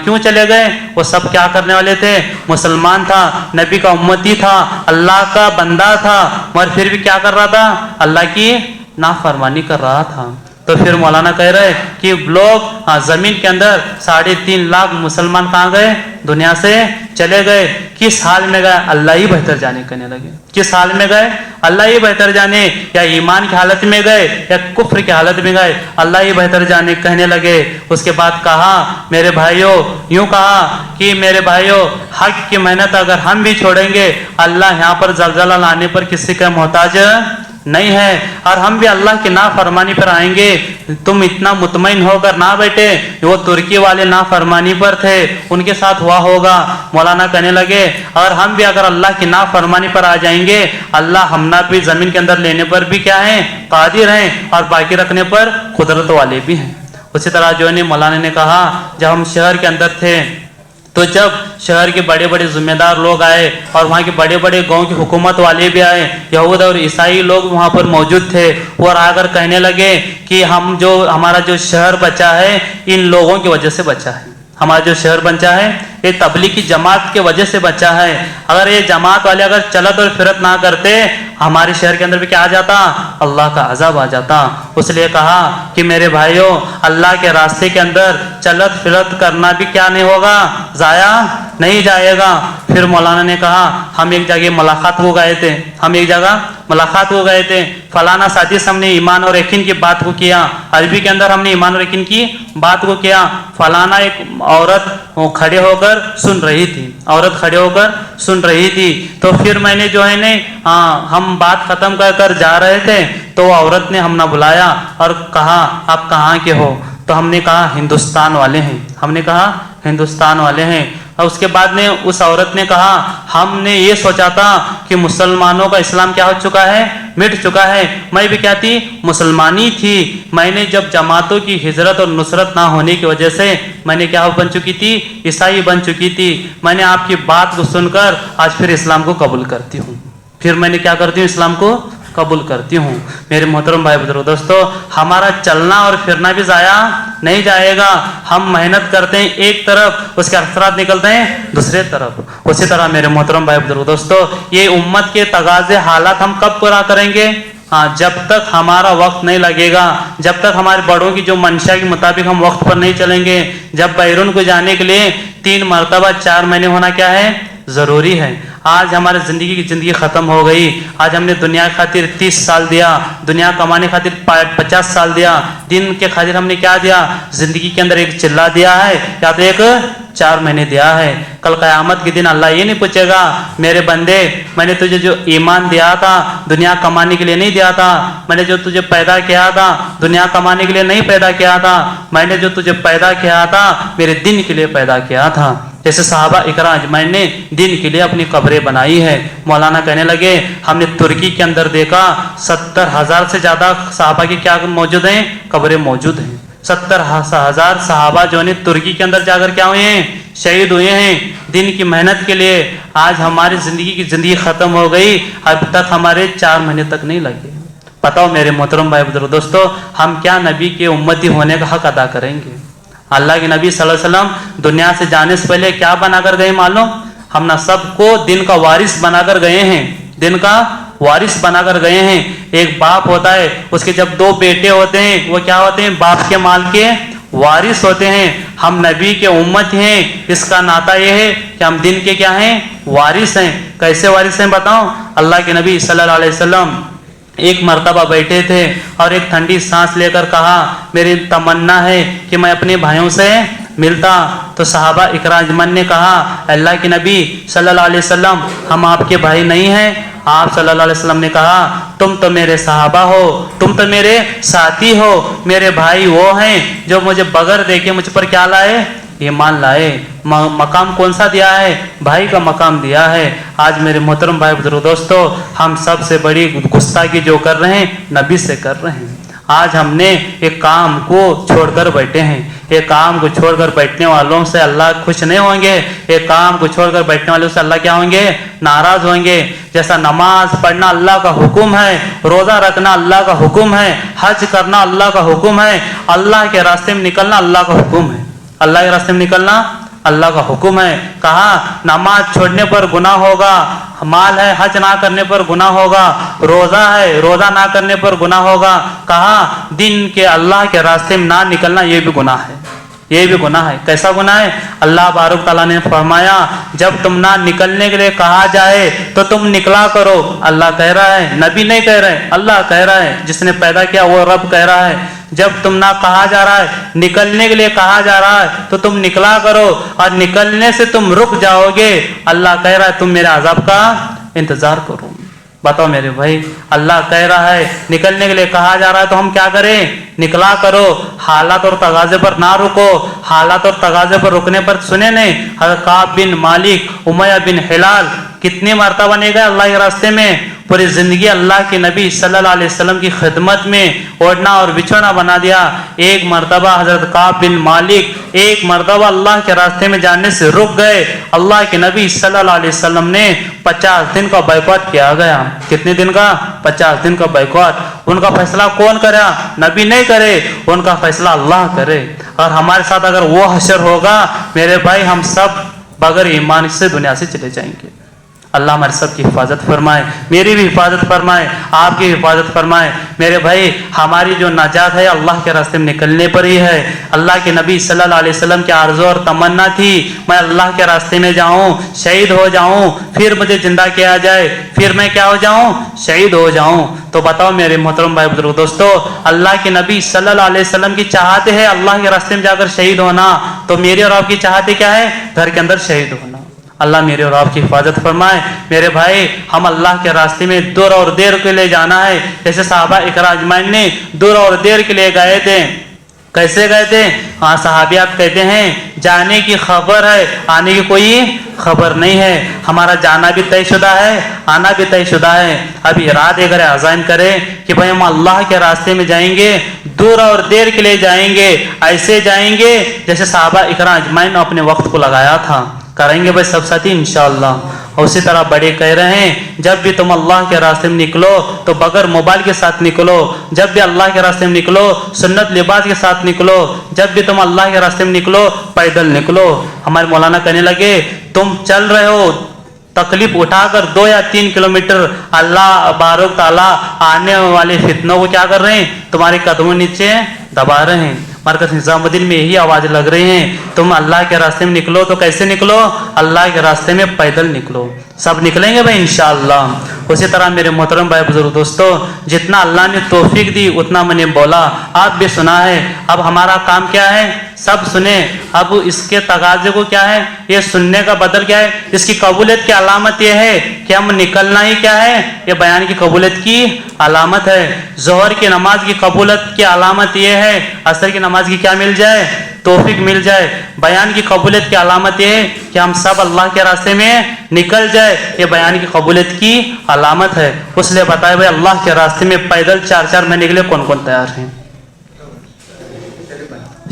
क्यों चले गए, वो सब क्या करने वाले थे, मुसलमान था, नबी का उम्मती था, अल्लाह का बंदा था, मगर फिर भी क्या कर रहा था, अल्लाह की नाफरमानी कर रहा था। तो फिर मौलाना कह रहे कि लोग ज़मीन के अंदर 3.5 लाख मुसलमान कहाँ गए, दुनिया से चले गए। किस हाल में गए, अल्लाह ही बेहतर जाने। कहने लगे किस हाल में गए, अल्लाह ही बेहतर जाने, या ईमान की हालत में गए या कुफ्र की हालत में गए, अल्लाह ही बेहतर जाने। कहने लगे उसके बाद कहा मेरे भाइयों, यूं कहा कि मेरे भाइयों हक की मेहनत अगर हम भी छोड़ेंगे, अल्लाह यहाँ पर जलजला लाने पर किसी का मोहताज नहीं है, और हम भी अल्लाह की नाफरमानी पर आएंगे। तुम इतना मुतमईन होकर ना बैठे, वो तुर्की वाले नाफरमानी पर थे, उनके साथ हुआ होगा। मौलाना कहने लगे और हम भी अगर अल्लाह की नाफरमानी पर आ जाएंगे, अल्लाह हमना भी ज़मीन के अंदर लेने पर भी क्या है, कादिर हैं, और बाकी रखने पर कुदरत वाले भी हैं। उसी तरह जो है मौलाना ने कहा जब हम शहर के अंदर थे तो जब शहर के बड़े बड़े जिम्मेदार लोग आए और वहाँ के बड़े बड़े गांव की हुकूमत वाले भी आए, यहूद और ईसाई लोग वहाँ पर मौजूद थे, और आकर कहने लगे कि हमारा जो शहर बचा है इन लोगों की वजह से बचा है, हमारा जो शहर बचा है ये तबलीग की जमात के वजह से बचा है। अगर ये जमात वाले अगर चलत और फिरत ना करते हमारे शहर के अंदर भी क्या आ जाता, अल्लाह का अज़ाब आ जाता। उसलिए कहा कि मेरे भाइयों, अल्लाह के रास्ते के अंदर चलत फिरत करना भी क्या नहीं होगा, ज़ाया नहीं जाएगा। फिर मौलाना ने कहा हम एक जगह मुलाकात को गए थे, फलाना साथी से हमने ईमान और यकीन की बात को किया, अरबी के अंदर हमने ईमान और यकीन की बात को किया। फलाना एक औरत खड़े होकर सुन रही थी, तो फिर मैंने जो है ना हम बात खत्म कर जा रहे थे, तो औरत ने हमने बुलाया और कहा आप कहाँ के हो, तो हमने कहा हिंदुस्तान वाले हैं। और उसके बाद में उस औरत ने कहा हमने ये सोचा था कि मुसलमानों का इस्लाम क्या हो चुका है, मिट चुका है, मैं भी क्या थी, मुसलमानी थी। मैंने जब जमातों की हिजरत और नुसरत ना होने की वजह से मैंने क्या बन चुकी थी, ईसाई बन चुकी थी। मैंने आपकी बात को सुनकर आज फिर इस्लाम को कबूल करती हूँ, इस्लाम को कबूल करती हूँ। मेरे मोहतरम भाई बुजुर्ग दोस्तों, हमारा चलना और फिरना भी ज़ाया नहीं जाएगा। हम मेहनत करते हैं एक तरफ, उसके असरात निकलते हैं दूसरे तरफ। उसी तरह मेरे मोहतरम भाई बुजुर्ग दोस्तों, ये उम्मत के तगाजे हालात हम कब पूरा करेंगे, जब तक हमारा वक्त नहीं लगेगा, जब तक हमारे बड़ों की जो मंशा के मुताबिक हम वक्त पर नहीं चलेंगे। जब बैरून को जाने के लिए 3 मरतबा 4 महीने होना क्या है, ज़रूरी है। आज हमारे ज़िंदगी ख़त्म हो गई। आज हमने दुनिया खातिर 30 साल दिया, दुनिया कमाने खातिर 50 साल दिया, दिन के खातिर हमने क्या दिया, ज़िंदगी के अंदर एक चिल्ला दिया है या तो एक 4 महीने दिया है। कल क़यामत के दिन अल्लाह ये नहीं पूछेगा मेरे बंदे मैंने तुझे जो ईमान दिया था दुनिया कमाने के लिए नहीं दिया था, मैंने जो तुझे पैदा किया था दुनिया कमाने के लिए नहीं पैदा किया था, मैंने जो तुझे पैदा किया था मेरे दिन के लिए पैदा किया था। जैसे सहाबा इकराम अजमैन ने दिन के लिए अपनी कब्रें बनाई है। मौलाना कहने लगे हमने तुर्की के अंदर देखा 70,000 से ज़्यादा सहाबा की क्या मौजूद हैं, कब्रें मौजूद हैं। 70,000 सहाबा जो ने तुर्की के अंदर जाकर क्या हुए हैं, शहीद हुए हैं दिन की मेहनत के लिए। आज हमारी ज़िंदगी ख़त्म हो गई, अब तक हमारे 4 महीने तक नहीं लगे। बताओ मेरे मोहतरम भाई बुजुर्ग दोस्तों, हम क्या नबी के उम्मती होने का हक अदा करेंगे। अल्लाह के नबी सल्लल्लाहु अलैहि वसल्लम दुनिया से जाने से पहले क्या बनाकर गए मालूम, हम ना सबको दिन का वारिस बनाकर गए हैं, दिन का वारिस बनाकर गए हैं। एक बाप होता है, उसके जब 2 बेटे होते हैं वो क्या होते हैं, बाप के माल के वारिस होते हैं। हम नबी के उम्मत हैं, इसका नाता ये है कि हम दिन के क्या हैं, वारिस हैं। कैसे वारिस हैं बताओ। अल्लाह के नबी सल्लल्लाहु अलैहि वसल्लम एक मर्तबा बैठे थे और एक ठंडी सांस लेकर कहा मेरी तमन्ना है कि मैं अपने भाइयों से मिलता। तो सहाबा इकराम अजमैन ने कहा अल्लाह के नबी सल्लल्लाहु अलैहि वसल्लम हम आपके भाई नहीं हैं। आप सल्लल्लाहु अलैहि वसल्लम ने कहा तुम तो मेरे सहाबा हो, तुम तो मेरे साथी हो, मेरे भाई वो हैं जो मुझे बगैर देखे मुझ पर क्या लाए, ईमान लाए। मकाम कौन सा दिया है, भाई का मकाम दिया है। आज मेरे मोहतरम भाई बुजुर्ग दोस्तों, हम सबसे बड़ी गुस्ताखी जो कर रहे हैं नबी से कर रहे हैं। आज हमने एक काम को छोड़कर बैठे हैं। एक काम को छोड़कर बैठने वालों से अल्लाह खुश नहीं होंगे, एक काम को छोड़कर बैठने वालों से अल्लाह क्या होंगे, नाराज होंगे। जैसा नमाज पढ़ना अल्लाह का हुक्म है, रोज़ा रखना अल्लाह का हुक्म है, हज करना अल्लाह का हुक्म है, अल्लाह के रास्ते में निकलना अल्लाह का हुक्म है, अल्लाह के रास्ते में निकलना अल्लाह का हुक्म है। कहा नमाज छोड़ने पर गुनाह होगा, माल है हज ना करने पर गुनाह होगा, रोज़ा है रोज़ा ना करने पर गुनाह होगा। कहा दिन के अल्लाह के रास्ते में ना निकलना ये भी गुनाह है, ये भी गुनाह है। कैसा गुनाह है, अल्लाह बारुक ताला ने फरमाया जब तुम ना निकलने के लिए कहा जाए तो तुम निकला करो। अल्लाह कह रहा है, नबी नहीं कह रहे, अल्लाह कह रहा है, जिसने पैदा किया वो रब कह रहा है। जब तुम ना कहा जा रहा है, निकलने के लिए कहा जा रहा है तो तुम निकला करो, और निकलने से तुम रुक जाओगे अल्लाह कह रहा है तुम मेरे अज़ाब का इंतजार करो। बताओ मेरे भाई, अल्लाह कह रहा है निकलने के लिए कहा जा रहा है तो हम क्या करें, निकला करो। हालात और तगाजे पर ना रुको, हालात और तगाजे पर रुकने पर सुने नहीं, हज़रत काब बिन मालिक, उमैया बिन हिलाल कितनी मरतबा नहीं गए अल्लाह के रास्ते में, पूरी ज़िंदगी अल्लाह के नबी सल्लल्लाहु अलैहि वसल्लम की खिदमत में ओढ़ना और बिछोना बना दिया। एक मरतबा हज़रत काब बिन मालिक एक मरतबा अल्लाह के रास्ते में जाने से रुक गए। अल्लाह के नबी सल्लल्लाहु अलैहि वसल्लम ने 50 दिन का बैकआउट किया गया। कितने दिन का? 50 दिन का बैकआउट। उनका फैसला कौन करा? नबी नहीं करे, उनका फैसला अल्लाह करे। और हमारे साथ अगर वो हशर होगा मेरे भाई, हम सब बगैर ईमान से दुनिया से चले जाएंगे। अल्लाह हमारे सब की हिफाजत फरमाए, मेरी भी हिफाजत फरमाए, आपकी हिफाजत फरमाए। मेरे भाई, हमारी जो नाजात है अल्लाह के रास्ते में निकलने पर ही है। अल्लाह के नबी सल्लल्लाहु अलैहि वसल्लम की आरज़ू और तमन्ना थी मैं अल्लाह के रास्ते में जाऊं, शहीद हो जाऊं, फिर मुझे जिंदा किया जाए, फिर मैं क्या हो जाऊं? शहीद हो जाऊं। तो बताओ मेरे मोहतरम भाई बुजुर्ग दोस्तों, अल्लाह के नबी सल्लल्लाहु अलैहि वसल्लम की चाहत है अल्लाह के रास्ते में जाकर शहीद होना, तो मेरी और आपकी चाहत क्या है? घर के अंदर शहीद होना। अल्लाह मेरे और आपकी हिफाजत फरमाए। मेरे भाई, हम अल्लाह के रास्ते में दूर और देर के लिए जाना है। जैसे सहाबा इकराम अजमाइन ने दूर और देर के लिए गए थे। कैसे गए थे? हाँ, सहाबियात कहते हैं जाने की खबर है, आने की कोई खबर नहीं है। हमारा जाना भी तयशुदा है, आना भी तयशुदा है। अब इरादे करें, अज़ाम करें कि भाई हम अल्लाह के रास्ते में जाएंगे, दूर और देर के लिए जाएंगे। ऐसे जाएंगे जैसे सहाबा इकराम अजमाइन ने अपने वक्त को लगाया था। करेंगे भाई सब साथी इंशाअल्लाह। और उसी तरह बड़े कह रहे हैं जब भी तुम अल्लाह के रास्ते में निकलो तो बगैर मोबाइल के साथ निकलो। जब भी अल्लाह के रास्ते में निकलो सुन्नत लिबास के साथ निकलो। जब भी तुम अल्लाह के रास्ते में निकलो पैदल निकलो। हमारे मौलाना कहने लगे तुम चल रहे हो तकलीफ उठाकर 2 या 3 किलोमीटर, अल्लाह बारोक ताला आने वाले फितनों को क्या कर रहे हैं? तुम्हारे कदमों नीचे दबा रहे हैं। मरकज़ निज़ामुद्दीन में यही आवाज़ लग रही है, तुम अल्लाह के रास्ते में निकलो तो कैसे निकलो? अल्लाह के रास्ते में पैदल निकलो। सब निकलेंगे भाई इंशाअल्लाह। उसी तरह मेरे मोहतरम भाई बुजुर्ग दोस्तों, जितना अल्लाह ने तौफीक दी उतना मैंने बोला, आप भी सुना है। अब हमारा काम क्या है? सब सुने। अब इसके तगाजे को क्या है? ये सुनने का बदल क्या है? इसकी कबूलियत की अलामत ये है कि हम निकलना ही क्या है? ये बयान की कबूलियत की अलामत है। ज़ोहर की नमाज की कबूलियत की अलामत ये है असर की नमाज की क्या मिल जाए? तौफीक मिल जाए। बयान की कबूलियत की अलामत ये है कि हम सब अल्लाह के रास्ते में निकल जाए। ये बयान की कबूलियत की अलामत है। उसलिए बताए भाई अल्लाह के रास्ते में पैदल 4-4 महीने के लिए कौन कौन तैयार हैं?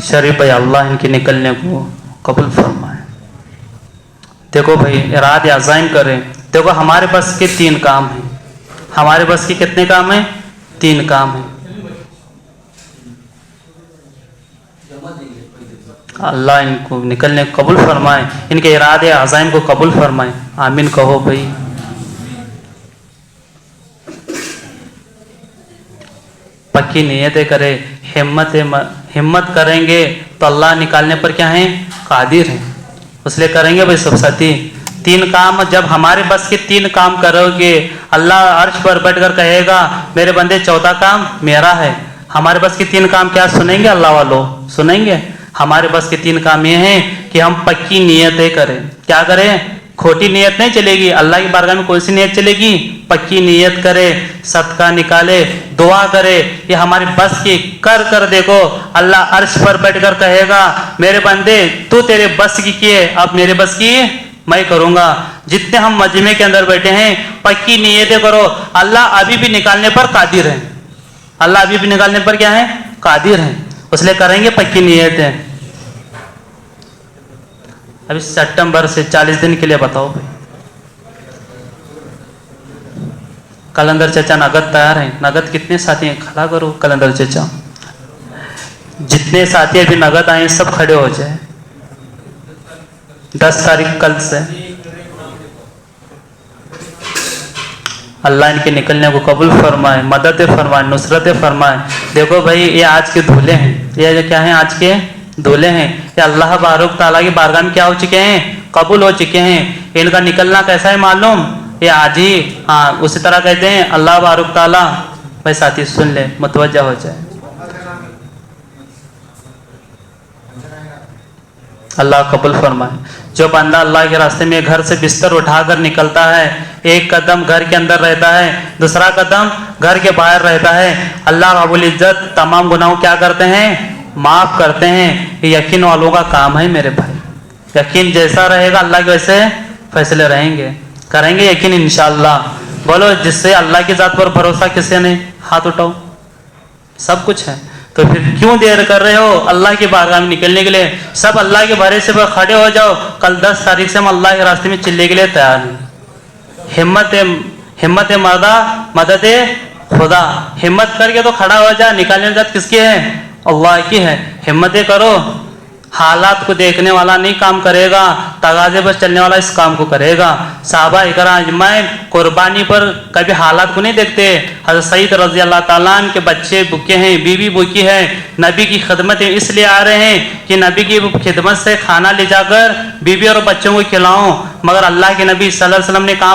शरीफ भाई, अल्लाह इनके निकलने को कबूल फरमाए। देखो भाई, इरादे अज़ाइम करें। देखो हमारे बस के 3 काम हैं। हमारे बस के कितने काम हैं? 3 काम हैं। अल्लाह इनको निकलने को कबूल फरमाए, इनके इरादे अज़ाइम को कबूल फरमाए। आमीन कहो भाई। पक्की नियतें करे, हिम्मत करेंगे तो अल्लाह निकालने पर क्या है? कादिर हैं। इसलिए करेंगे भाई सब साथी। 3 काम जब हमारे बस के 3 काम करोगे अल्लाह अर्श पर बैठकर कहेगा मेरे बंदे 4था काम मेरा है। हमारे बस के 3 काम क्या सुनेंगे? अल्लाह वालों सुनेंगे। हमारे बस के 3 काम ये हैं कि हम पक्की नियतें करें। क्या करें? खोटी नियत नहीं चलेगी। अल्लाह की बारगाह में कौन सी नियत चलेगी? पक्की नियत करे, सदका निकाले, दुआ करे। ये हमारी बस की कर देखो, अल्लाह अर्श पर बैठकर कहेगा मेरे बंदे तू तेरे बस की किए, अब मेरे बस की मैं करूंगा। जितने हम मजमे के अंदर बैठे हैं पक्की नियतें करो। अल्लाह अभी भी निकालने पर कादिर है। अल्लाह अभी भी निकालने पर क्या है? कादिर है। इसलिए करेंगे पक्की नियतें। अभी सितंबर से 40 दिन के लिए बताओ भाई। कलंदर चचा नगद तैयार हैं? नगद कितने साथी हैं? खड़ा करो कलंदर चचा। जितने साथी अभी नगद आए सब खड़े हो जाए। 10 तारीख कल से। अल्लाह इनके निकलने को कबूल फरमाए, मदद फरमाए, नुसरत फरमाए। देखो भाई ये आज के दूल्हे हैं। ये क्या हैं? आज के दूल्हे हैं। ये अल्लाह बारुक ताला की बारगाह में क्या हो चुके हैं? कबूल हो चुके हैं। इनका निकलना कैसा है मालूम? ये आज ही। हाँ, उसी तरह कहते हैं अल्लाह बारुक ताला। भाई साथी सुन ले, मुतवज्जा हो जाए। अल्लाह कबूल फरमाए। जो बंदा अल्लाह के रास्ते में घर से बिस्तर उठाकर निकलता है, एक कदम घर के अंदर रहता है, दूसरा कदम घर के बाहर रहता है, अल्लाह रब्बुल इज्जत तमाम गुनाहों क्या करते हैं? माफ करते हैं। ये यकीन वालों का काम है मेरे भाई। यकीन जैसा रहेगा अल्लाह के वैसे फैसले रहेंगे। करेंगे यकीन इंशाअल्लाह। بولو جس سے اللہ کی ذات پر بھروسہ کسے نہیں؟ ہاتھ اٹھاؤ. سب کچھ ہے تو پھر کیوں دیر کر رہے ہو اللہ کی بارگاہ میں نکلنے کے لیے؟ سب اللہ کے بھروسے پر کھڑے ہو جاؤ. کل 10 تاریخ سے ہم اللہ کے راستے میں چلنے کے لیے تیار ہیں. ہمت مردہ مدد خدا. ہمت کر کے تو کھڑا ہو جا. نکالنے ذات کس کی ہے؟ اللہ کی ہے. ہمتیں کرو. حالات کو دیکھنے والا نہیں کام کرے گا, تغاضے پر چلنے والا اس کام کو کرے گا. صحابہ اکرام اجمعین قربانی پر کبھی حالات کو نہیں دیکھتے. حضرت سعید رضی اللہ تعالیٰ عنہ کے بچے بھوکے ہیں, بیوی بھوکی ہے, نبی کی خدمت اس لیے آ رہے ہیں کہ نبی کی خدمت سے کھانا لے جا کر بیوی اور بچوں کو کھلاؤں. مگر اللہ کے نبی صلی اللہ علیہ وسلم نے کہا